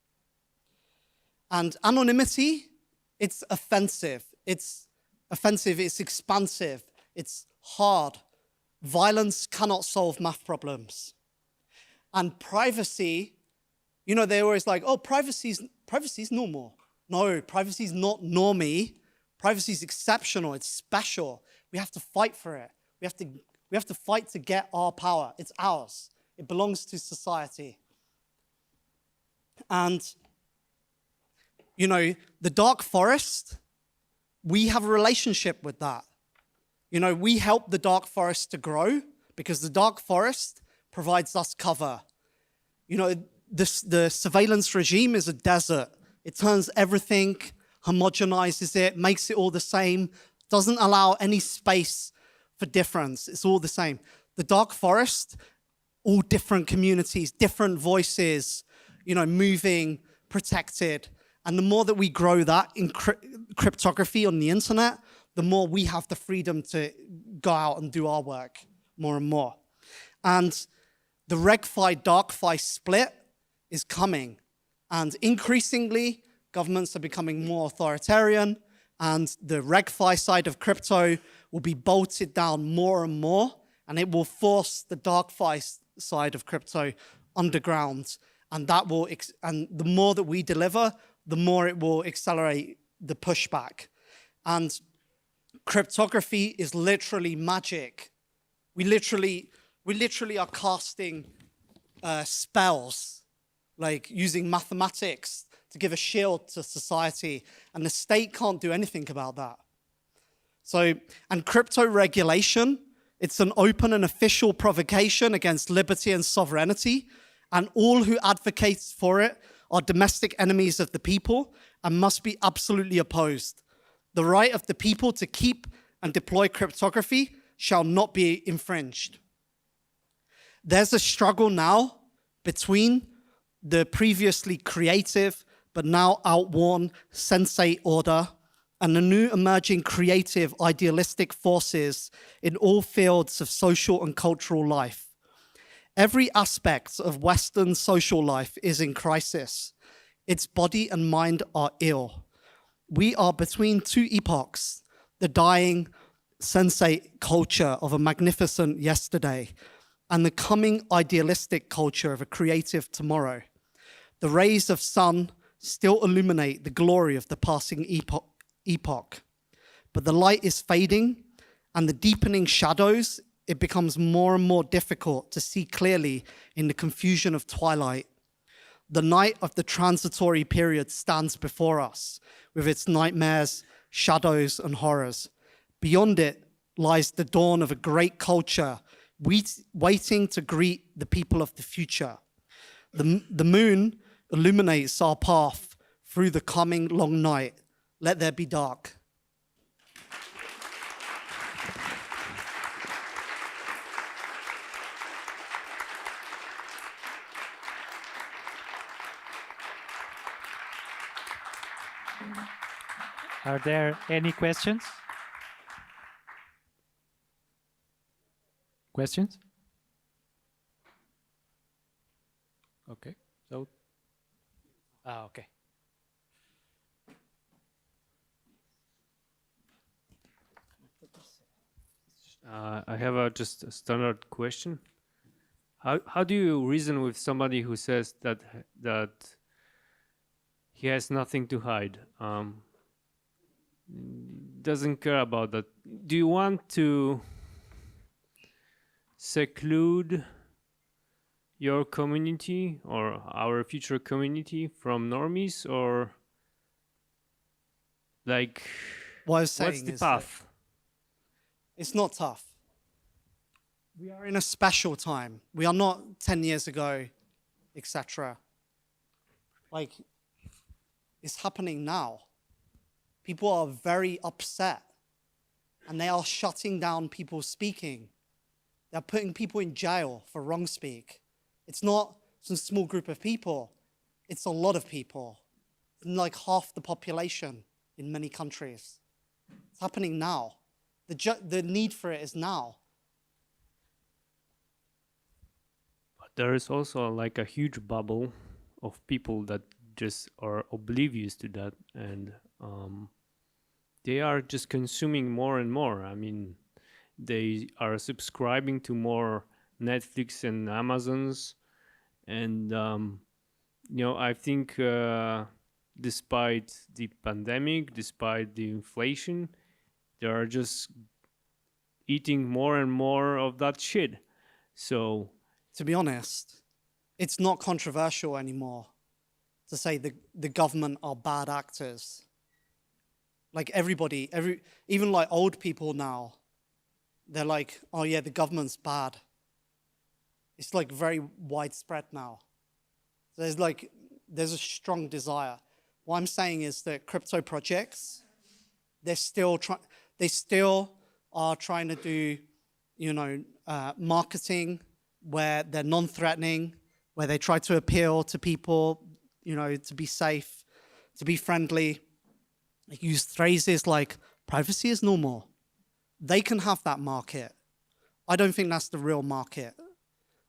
And anonymity, it's offensive. It's expansive. It's hard. Violence cannot solve math problems. And privacy, they're always like, oh, privacy's normal. No, privacy's not normie. Privacy's exceptional. It's special. We have to fight for it. We have to fight to get our power. It's ours. It belongs to society. And, the dark forest, we have a relationship with that. We help the dark forest to grow because the dark forest provides us cover. The surveillance regime is a desert. It turns everything, homogenizes it, makes it all the same, doesn't allow any space for difference. It's all the same. The dark forest, all different communities, different voices, moving, protected. And the more that we grow that in cryptography on the internet, the more we have the freedom to go out and do our work more and more. And the RegFi, DarkFi split is coming. And increasingly, governments are becoming more authoritarian, and the RegFi side of crypto will be bolted down more and more, and it will force the DarkFi side of crypto underground. And and the more that we deliver, the more it will accelerate the pushback. And cryptography is literally magic. We literally are casting spells, like using mathematics to give a shield to society, and the state can't do anything about that. And crypto regulation, it's an open and official provocation against liberty and sovereignty, and all who advocate for it are domestic enemies of the people and must be absolutely opposed. The right of the people to keep and deploy cryptography shall not be infringed. There's a struggle now between the previously creative but now outworn sensate order and the new emerging creative idealistic forces in all fields of social and cultural life. Every aspect of Western social life is in crisis. Its body and mind are ill. We are between two epochs, the dying sensate culture of a magnificent yesterday and the coming idealistic culture of a creative tomorrow. The rays of sun still illuminate the glory of the passing epoch, but the light is fading, and the deepening shadows, it becomes more and more difficult to see clearly in the confusion of twilight. The night of the transitory period stands before us with its nightmares, shadows, and horrors. Beyond it lies the dawn of a great culture waiting to greet the people of the future. The moon illuminates our path through the coming long night. Let there be dark. Are there any questions? Questions? Okay, so, okay. I have just a standard question. How do you reason with somebody who says that he has nothing to hide? Doesn't care about that. Do you want to seclude your community or our future community from normies, or like What I was saying what's the is that path? it's not tough. We are in a special time. We are not 10 years ago, etc. Like, it's happening now. People are very upset, and they are shutting down people speaking. They're putting people in jail for wrong speak. It's not some small group of people. It's a lot of people, like half the population in many countries. It's happening now. The need for it is now. But there is also like a huge bubble of people that just are oblivious to that, and they are just consuming more and more. I mean, they are subscribing to more Netflix and Amazons, and you know, I think despite the pandemic, despite the inflation, they are just eating more and more of that shit. So, To be honest, it's not controversial anymore to say the government are bad actors. Like everybody, even like old people now, they're like, oh yeah, the government's bad. It's like very widespread now. There's a strong desire. What I'm saying is that crypto projects, they still are trying to do, marketing where they're non-threatening, where they try to appeal to people, to be safe, to be friendly. They use phrases like privacy is normal. They can have that market. I don't think that's the real market.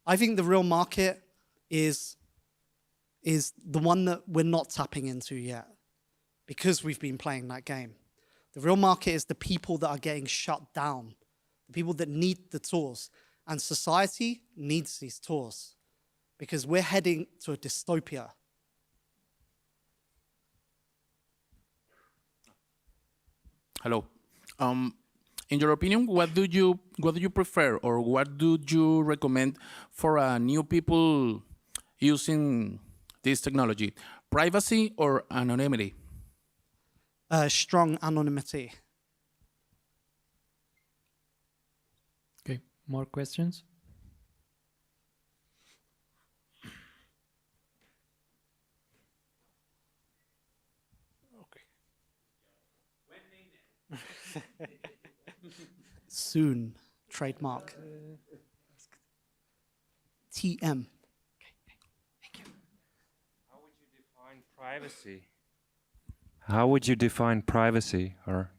I think the real market is the one that we're not tapping into yet because we've been playing that game. The real market is the people that are getting shut down, the people that need the tools. And society needs these tools because we're heading to a dystopia. Hello. In your opinion, what do you prefer, or what do you recommend for new people using this technology? Privacy or anonymity? Strong anonymity. Okay, more questions? Soon, trademark. TM. How would you define privacy? How would you define privacy? Or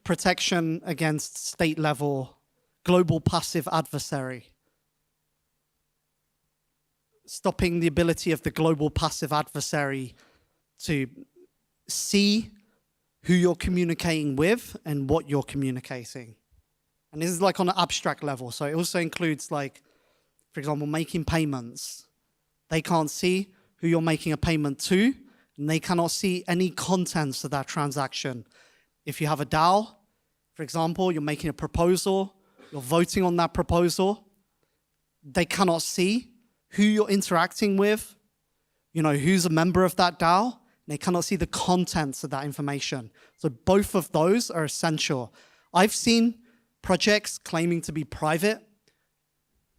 Protection against state-level global passive adversary. Stopping the ability of the global passive adversary to see who you're communicating with and what you're communicating. And this is like on an abstract level. So it also includes, like, for example, making payments. They can't see who you're making a payment to, and they cannot see any contents of that transaction. If you have a DAO, for example, you're making a proposal, you're voting on that proposal, they cannot see who you're interacting with, who's a member of that DAO. They cannot see the contents of that information. So both of those are essential. I've seen projects claiming to be private,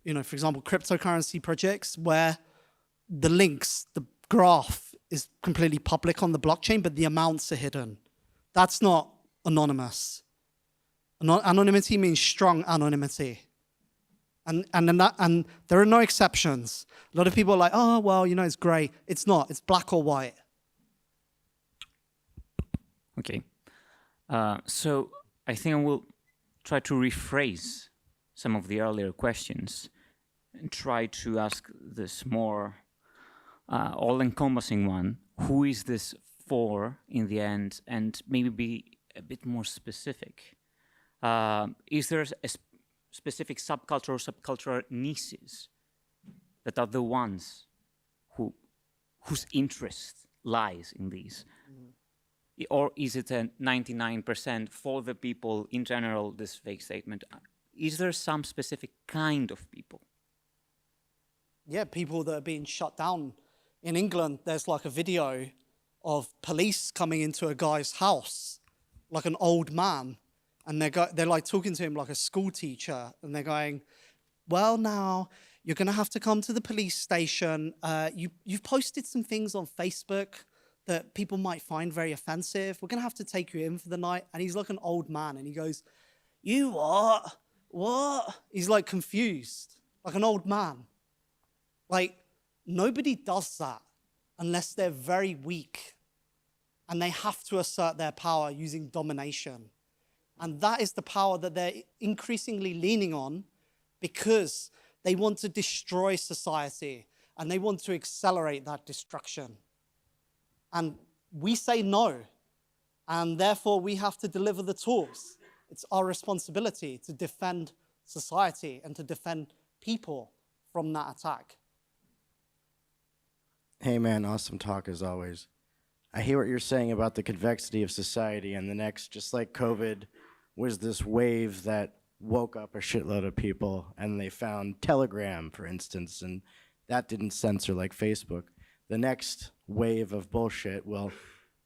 for example, cryptocurrency projects where the links, the graph is completely public on the blockchain, but the amounts are hidden. That's not anonymous. Anonymity means strong anonymity. And there are no exceptions. A lot of people are like, oh, well, it's gray. It's not. It's black or white. Okay, so I think I will try to rephrase some of the earlier questions and try to ask this more all-encompassing one. Who is this for in the end? And maybe be a bit more specific. Is there a specific subculture or subcultural niches that are the ones whose interest lies in these? Or is it a 99% for the people in general, this vague statement? Is there some specific kind of people yeah, people that are being shut down. In England, there's like a video of police coming into a guy's house, like an old man, and they're like talking to him like a school teacher, and they're going, well, now you're going to have to come to the police station. You've posted some things on Facebook that people might find very offensive. We're going to have to take you in for the night. And he's like an old man, and he goes, you what? What? He's like confused, like an old man. Like, nobody does that unless they're very weak and they have to assert their power using domination. And that is the power that they're increasingly leaning on because they want to destroy society and they want to accelerate that destruction. And we say no, and therefore we have to deliver the tools. It's our responsibility to defend society and to defend people from that attack. Hey man, awesome talk as always. I hear what you're saying about the convexity of society, and the next, just like COVID, was this wave that woke up a shitload of people, and they found Telegram, for instance, and that didn't censor like Facebook. The next wave of bullshit will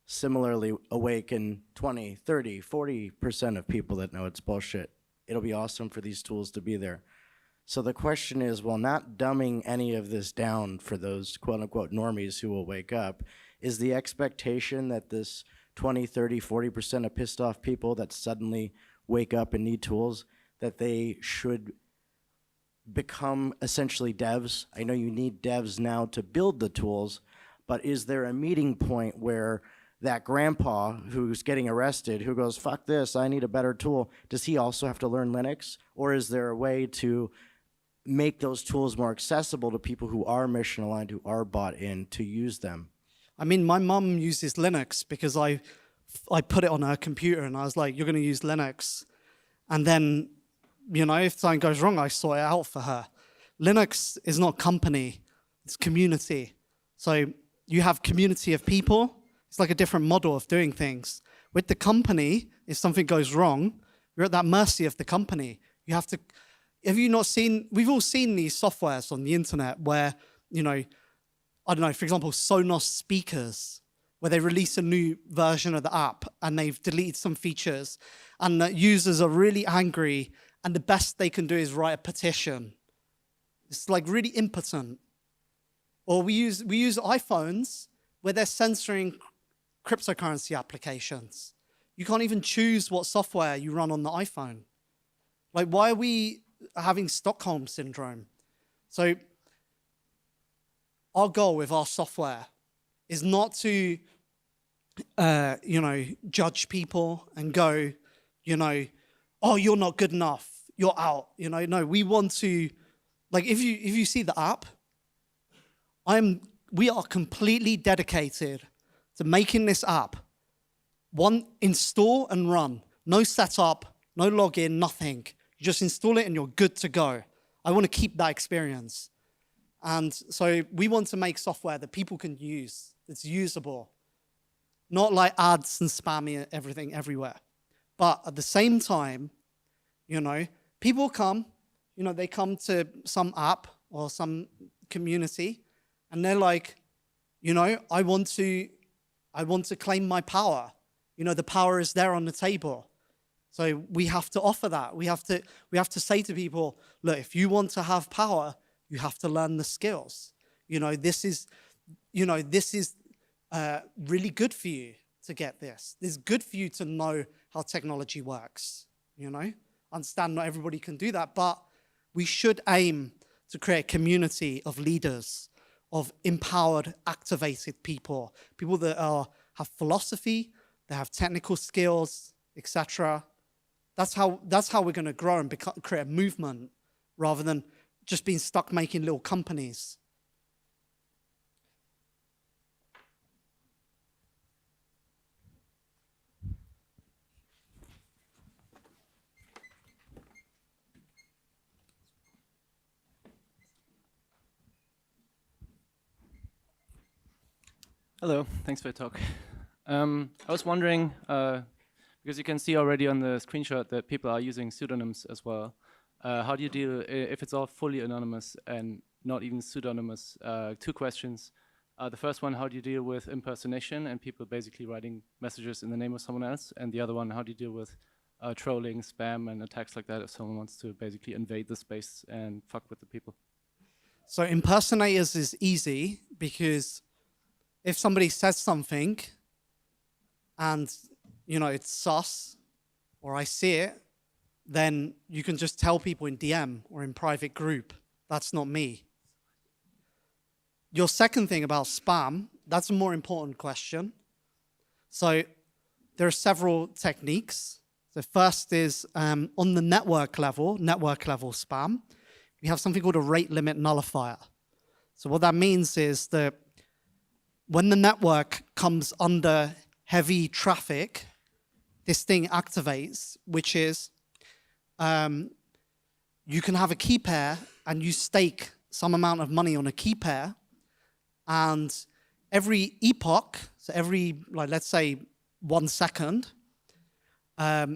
similarly awaken 20, 30, 40% of people that know it's bullshit. It'll be awesome for these tools to be there. So the question is, while not dumbing any of this down for those quote-unquote normies who will wake up, is the expectation that this 20, 30, 40% of pissed off people that suddenly wake up and need tools, that they should become essentially devs? I know you need devs now to build the tools, but is there a meeting point where that grandpa who's getting arrested, who goes, fuck this, I need a better tool, does he also have to learn Linux? Or is there a way to make those tools more accessible to people who are mission aligned, who are bought in to use them? I mean, my mum uses Linux because I put it on her computer and I was like, you're going to use Linux. And then, you know, if something goes wrong, I sort it out for her. Linux is not company, it's community. So you have community of people. It's like a different model of doing things. With the company, if something goes wrong, you're at that mercy of the company. You have to, have you not seen, we've all seen these softwares on the internet where, you know, I don't know, for example, Sonos speakers, where they release a new version of the app and they've deleted some features and the users are really angry and the best they can do is write a petition. It's like really impotent. Or we use iPhones where they're censoring cryptocurrency applications. You can't even choose what software you run on the iPhone. Like, why are we having Stockholm syndrome? So our goal with our software is not to, you know, judge people and go, you know, oh, you're not good enough, you're out. You know, no, we want to, like, if you see the app, we are completely dedicated to making this app one, install and run. No setup, no login, nothing. You just install it and you're good to go. I want to keep that experience. And so we want to make software that people can use, that's usable. Not like ads and spammy everything everywhere. But at the same time, you know, people come, you know, they come to some app or some community and they're like, you know, I want to claim my power. You know, the power is there on the table. So we have to offer that. We have to say to people, look, if you want to have power, you have to learn the skills. You know, this is really good for you to get this. It's good for you to know how technology works, you know? Understand not everybody can do that, but we should aim to create a community of leaders, of empowered, activated people, people that have philosophy, they have technical skills, etc. That's how we're going to grow and create a movement rather than just being stuck making little companies. Hello, thanks for your talk. I was wondering, because you can see already on the screenshot that people are using pseudonyms as well. How do you deal if it's all fully anonymous and not even pseudonymous. Two questions. The first one, how do you deal with impersonation and people basically writing messages in the name of someone else? And the other one, how do you deal with trolling, spam, and attacks like that if someone wants to basically invade the space and fuck with the people? So impersonators is easy because if somebody says something and, you know, it's sus or I see it, then you can just tell people in DM or in private group, that's not me. Your second thing about spam, that's a more important question. So there are several techniques. The first is on the network level spam, we have something called a rate limit nullifier. So what that means is that when the network comes under heavy traffic, this thing activates, which is you can have a key pair and you stake some amount of money on a key pair, and every epoch, so every, like, let's say 1 second,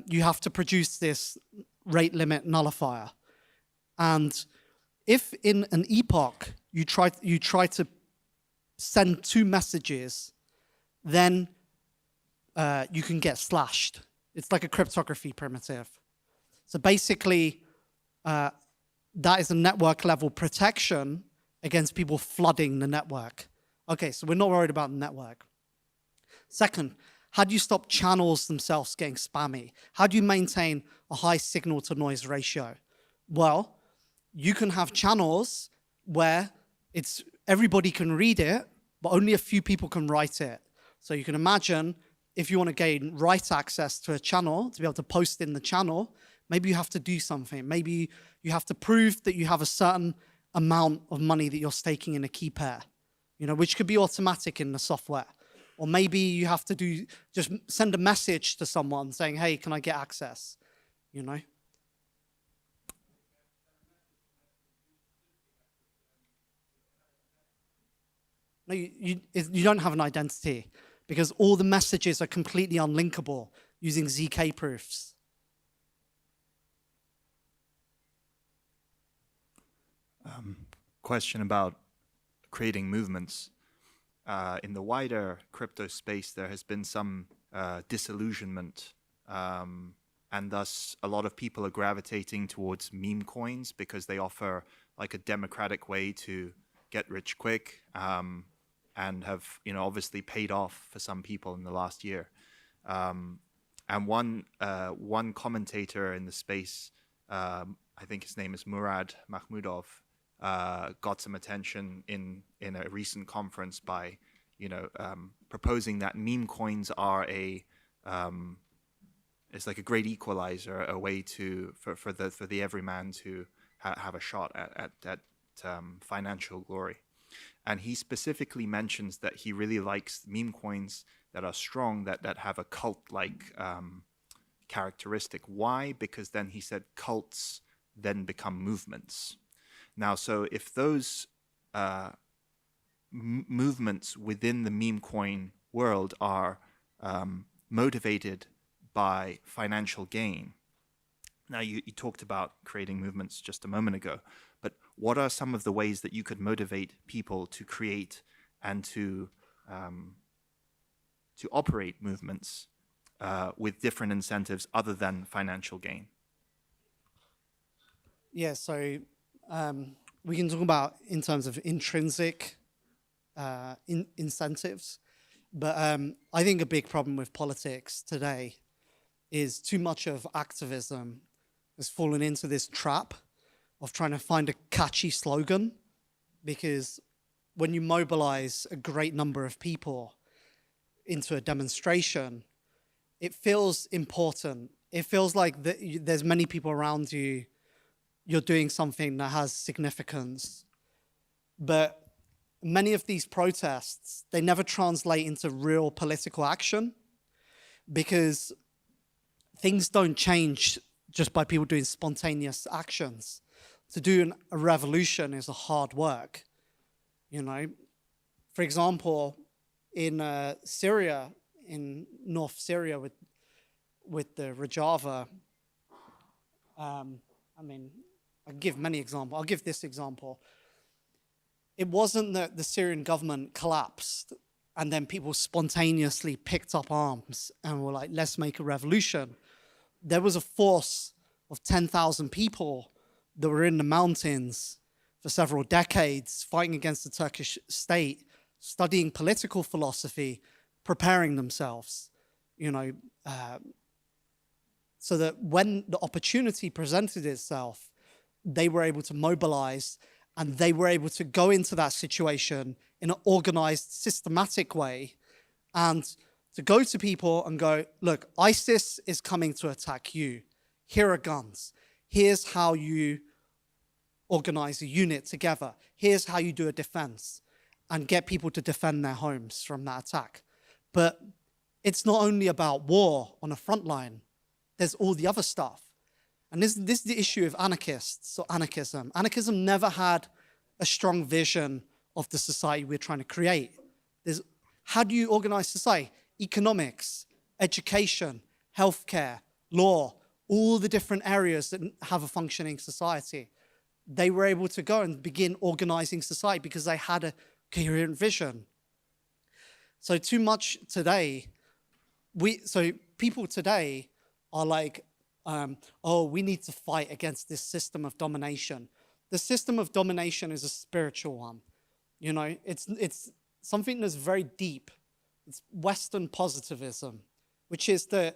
you have to produce this rate limit nullifier. And if in an epoch you try to send 2 messages, then you can get slashed. It's like a cryptography primitive. So basically, that is a network level protection against people flooding the network. Okay, so we're not worried about the network. Second, how do you stop channels themselves getting spammy? How do you maintain a high signal to noise ratio? Well, you can have channels where everybody can read it, but only a few people can write it. So you can imagine if you want to gain write access to a channel, to be able to post in the channel, maybe you have to do something. Maybe you have to prove that you have a certain amount of money that you're staking in a key pair, you know, which could be automatic in the software. Or maybe you have to just send a message to someone saying, hey, can I get access? You know? No, you don't have an identity because all the messages are completely unlinkable using ZK proofs. Question about creating movements. In the wider crypto space, there has been some disillusionment, and thus a lot of people are gravitating towards meme coins because they offer like a democratic way to get rich quick, and have, you know, obviously paid off for some people in the last year. And one commentator in the space, I think his name is Murad Mahmudov, got some attention in a recent conference by, you know, proposing that meme coins are it's like a great equalizer, a way for the everyman to have a shot at financial glory. And he specifically mentions that he really likes meme coins that are strong, that have a cult-like characteristic. Why? Because then he said cults then become movements. Now, so if those movements within the meme coin world are motivated by financial gain. Now, you talked about creating movements just a moment ago, but what are some of the ways that you could motivate people to create and to operate movements with different incentives other than financial gain? Yeah, so we can talk about in terms of intrinsic incentives, but I think a big problem with politics today is too much of activism has fallen into this trap of trying to find a catchy slogan, because when you mobilize a great number of people into a demonstration, it feels important. It feels like there's many people around you, you're doing something that has significance. But many of these protests, they never translate into real political action because things don't change just by people doing spontaneous actions. To do a revolution is a hard work, you know. For example, in Syria, in North Syria with the Rojava, I mean, I give many examples. I'll give this example. it wasn't that the Syrian government collapsed and then people spontaneously picked up arms and were like, let's make a revolution. There was a force of 10,000 people that were in the mountains for several decades, fighting against the Turkish state, studying political philosophy, preparing themselves, so that when the opportunity presented itself, they were able to mobilize and they were able to go into that situation in an organized, systematic way and to go to people and go, look, ISIS is coming to attack you. Here are guns. Here's how you organize a unit together. Here's how you do a defense and get people to defend their homes from that attack. But it's not only about war on a front line. There's all the other stuff. And this is the issue of anarchists or anarchism. Anarchism never had a strong vision of the society we're trying to create. How do you organize society? Economics, education, healthcare, law, all the different areas that have a functioning society. They were able to go and begin organizing society because they had a coherent vision. So too much today, people today are like, we need to fight against this system of domination. The system of domination is a spiritual one. It's something that's very deep. It's Western positivism, which is the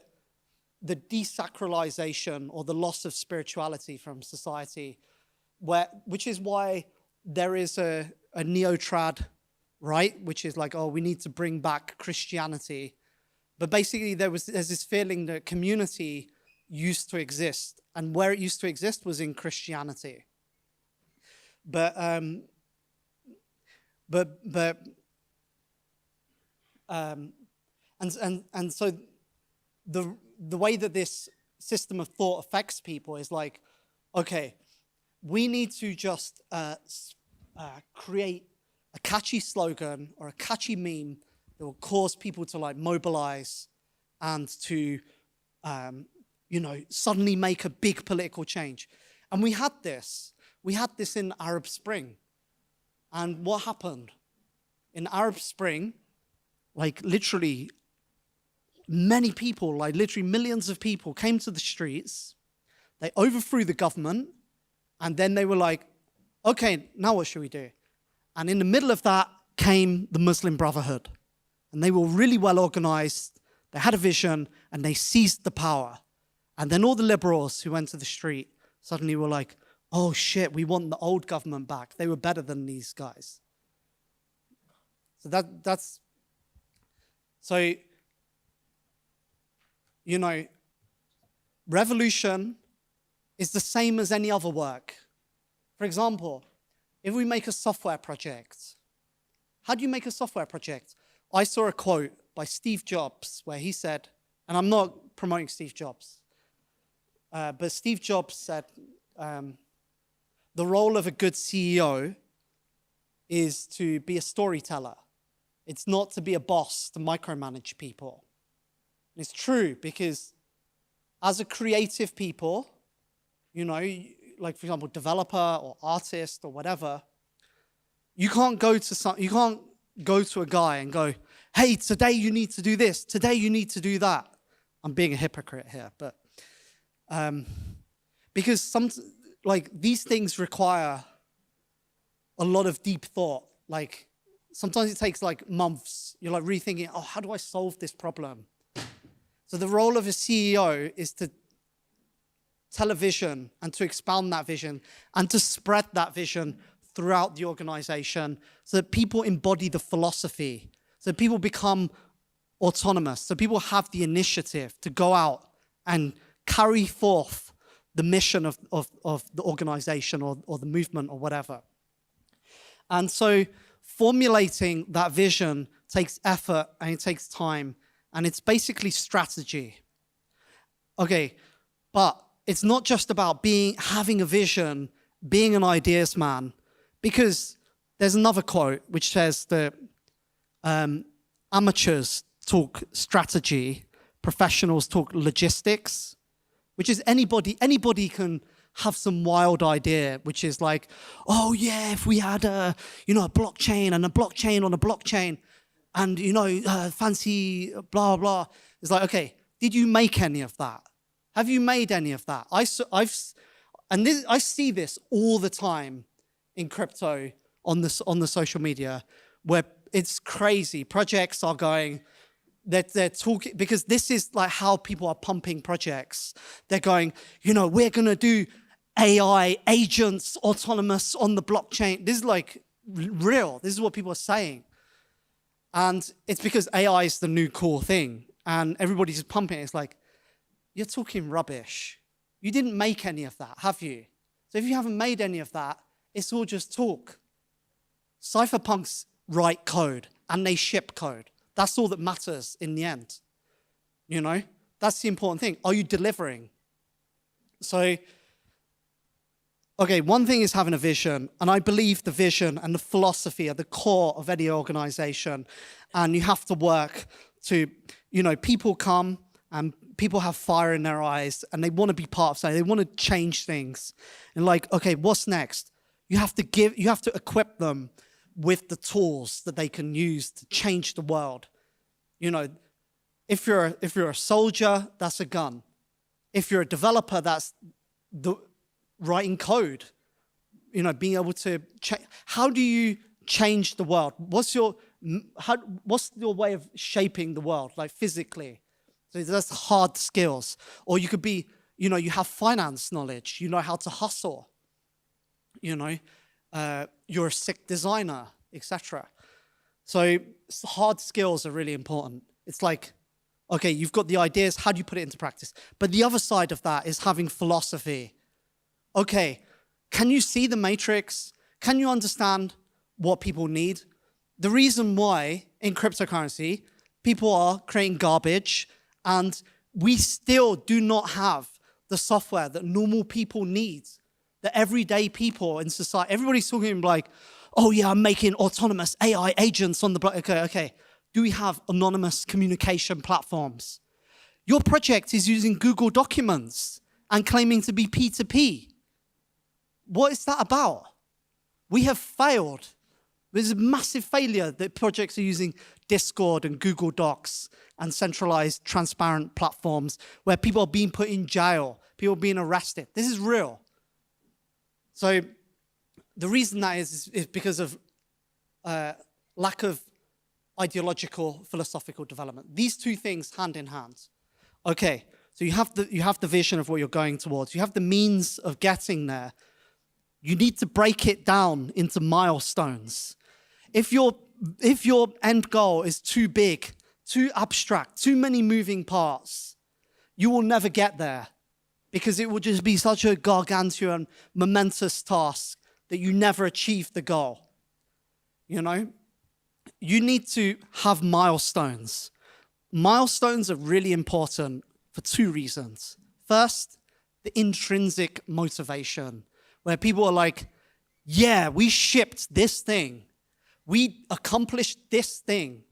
desacralization or the loss of spirituality from society, which is why there is a neo-trad, right? Which is like, we need to bring back Christianity. But basically there's this feeling that community used to exist, and where it used to exist was in Christianity. And so the way that this system of thought affects people is like, okay, we need to just create a catchy slogan or a catchy meme that will cause people to like mobilize and to suddenly make a big political change. And we had this in Arab Spring. And what happened? In Arab Spring, like literally many people, like literally millions of people came to the streets, they overthrew the government, and then they were like, okay, now what should we do? And in the middle of that came the Muslim Brotherhood. And they were really well organized, they had a vision, and they seized the power. And then all the liberals who went to the street suddenly were like, oh shit, we want the old government back. They were better than these guys. So revolution is the same as any other work. For example, if we make a software project, how do you make a software project? I saw a quote by Steve Jobs where he said, and I'm not promoting Steve Jobs, but Steve Jobs said, the role of a good CEO is to be a storyteller. It's not to be a boss, to micromanage people. And it's true because as a creative people, like for example, developer or artist or whatever, you can't go to a guy and go, hey, today you need to do this, today you need to do that. I'm being a hypocrite here, but because these things require a lot of deep thought. Like sometimes it takes like months. You're like rethinking, how do I solve this problem? So the role of a CEO is to tell a vision and to expound that vision and to spread that vision throughout the organization so that people embody the philosophy, so that people become autonomous, so people have the initiative to go out and carry forth the mission of the organization or the movement or whatever. And so formulating that vision takes effort and it takes time, and it's basically strategy. Okay, but it's not just about having a vision, being an ideas man, because there's another quote which says that amateurs talk strategy, professionals talk logistics, which is anybody can have some wild idea, which is like, oh yeah, if we had a blockchain and a blockchain on a blockchain, and fancy blah blah. It's like, okay, did you make any of that? Have you made any of that? I see this all the time in crypto on the social media, where it's crazy. Projects are going, they're talking, because this is like how people are pumping projects. They're going, we're gonna do AI agents, autonomous on the blockchain. This is like real. This is what people are saying. And it's because AI is the new cool thing. And everybody's pumping it. It's like, you're talking rubbish. You didn't make any of that, have you? So if you haven't made any of that, it's all just talk. Cypherpunks write code and they ship code. That's all that matters in the end. That's the important thing. Are you delivering? So, okay, one thing is having a vision, and I believe the vision and the philosophy are the core of any organization, and you have to work to, people come and people have fire in their eyes and they want to be part of something, they want to change things. And like, okay, what's next? You have to equip them with the tools that they can use to change the world. If you're a soldier, that's a gun. If you're a developer, that's the writing code. Being able to how do you change the world? What's your way of shaping the world, like physically? So that's hard skills. Or you could be, you have finance knowledge, you know how to hustle. You're a sick designer, etc. So hard skills are really important. It's like, okay, you've got the ideas, how do you put it into practice? But the other side of that is having philosophy. Okay, can you see the matrix? Can you understand what people need? The reason why in cryptocurrency, people are creating garbage and we still do not have the software that normal people need, that everyday people in society, everybody's talking like, oh yeah, I'm making autonomous AI agents on the block. Okay. Do we have anonymous communication platforms? Your project is using Google Documents and claiming to be P2P. What is that about? We have failed. There's a massive failure that projects are using Discord and Google Docs and centralized, transparent platforms where people are being put in jail, people are being arrested. This is real. So the reason that is because of lack of ideological, philosophical development. These two things hand in hand. Okay, so you have the vision of what you're going towards. You have the means of getting there. You need to break it down into milestones. If your end goal is too big, too abstract, too many moving parts, you will never get there because it will just be such a gargantuan, momentous task that you never achieve the goal. You need to have milestones. Milestones are really important for two reasons. First, the intrinsic motivation, where people are like, yeah, we shipped this thing. We accomplished this thing.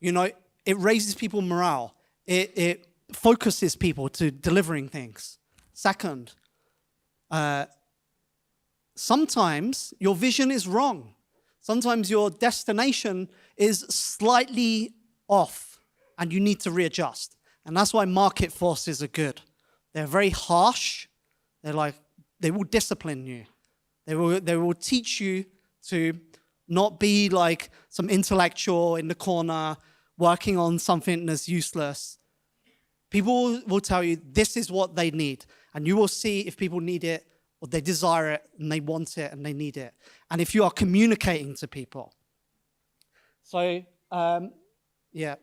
It raises people morale. It focuses people to delivering things. Second, sometimes your vision is wrong. Sometimes your destination is slightly off and you need to readjust. And that's why market forces are good. They're very harsh. They will discipline you. They will teach you to not be like some intellectual in the corner working on something that's useless. People will tell you this is what they need. And you will see if people need it or they desire it and they want it and they need it. And if you are communicating to people. So, yeah.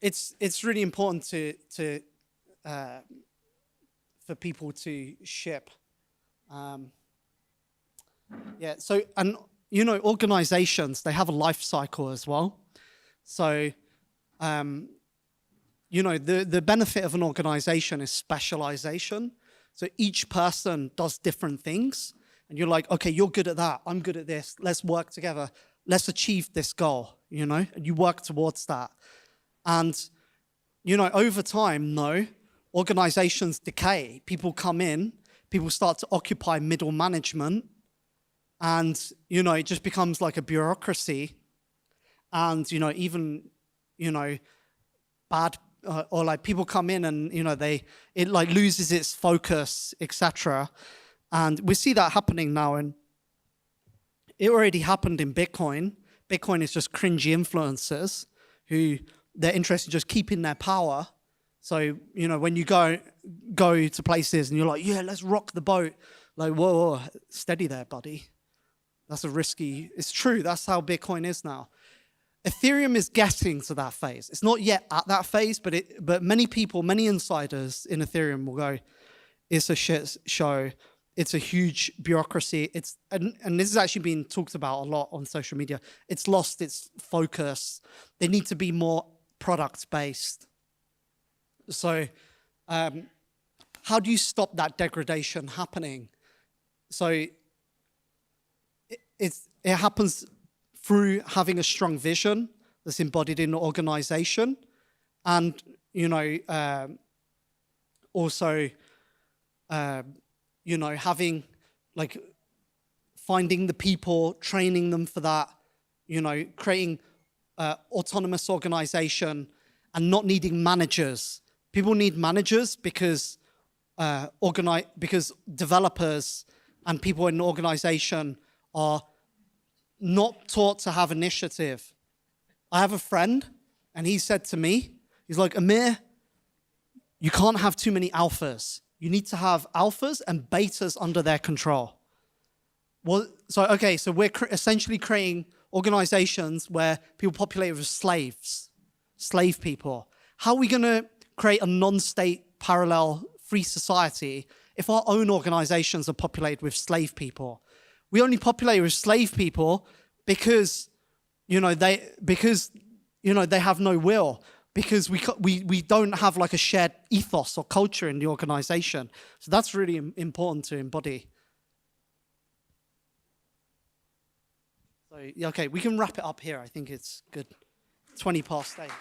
It's really important for people to ship. Yeah, so, and organizations, they have a life cycle as well. So, the benefit of an organization is specialization. So each person does different things. And you're like, okay, you're good at that. I'm good at this. Let's work together. Let's achieve this goal, and you work towards that. And, over time, organizations decay. People come in, people start to occupy middle management, and, you know, it just becomes like a bureaucracy. And, you know, even, you know, bad, or like people come in and, you know, it like loses its focus, etc. And we see that happening now, and it already happened in Bitcoin. Bitcoin is just cringy influencers who they're interested in just keeping their power. So, you know, when you go to places and you're like, yeah, let's rock the boat. Like, whoa, steady there, buddy. That's a risky, it's true. That's how Bitcoin is now. Ethereum is getting to that phase. It's not yet at that phase, but many people, many insiders in Ethereum will go, it's a shit show. It's a huge bureaucracy. And this is actually being talked about a lot on social media. It's lost its focus. They need to be more product-based. So how do you stop that degradation happening? So it happens through having a strong vision that's embodied in the organization, and, you know, also, you know, having, like, finding the people, training them for that, you know, creating autonomous organization and not needing managers. People need managers because developers and people in the organization are not taught to have initiative. I have a friend, and he said to me, he's like, Amir, you can't have too many alphas. You need to have alphas and betas under their control. Well, so we're essentially creating organizations where people populate with slaves, slave people. How are we going to create a non-state parallel free society if our own organizations are populated with slave people? We only populate with slave people because, you know, they have no will, because we don't have like a shared ethos or culture in the organization. So that's really important to embody. So, okay, we can wrap it up here. I think it's good. 20 past 8.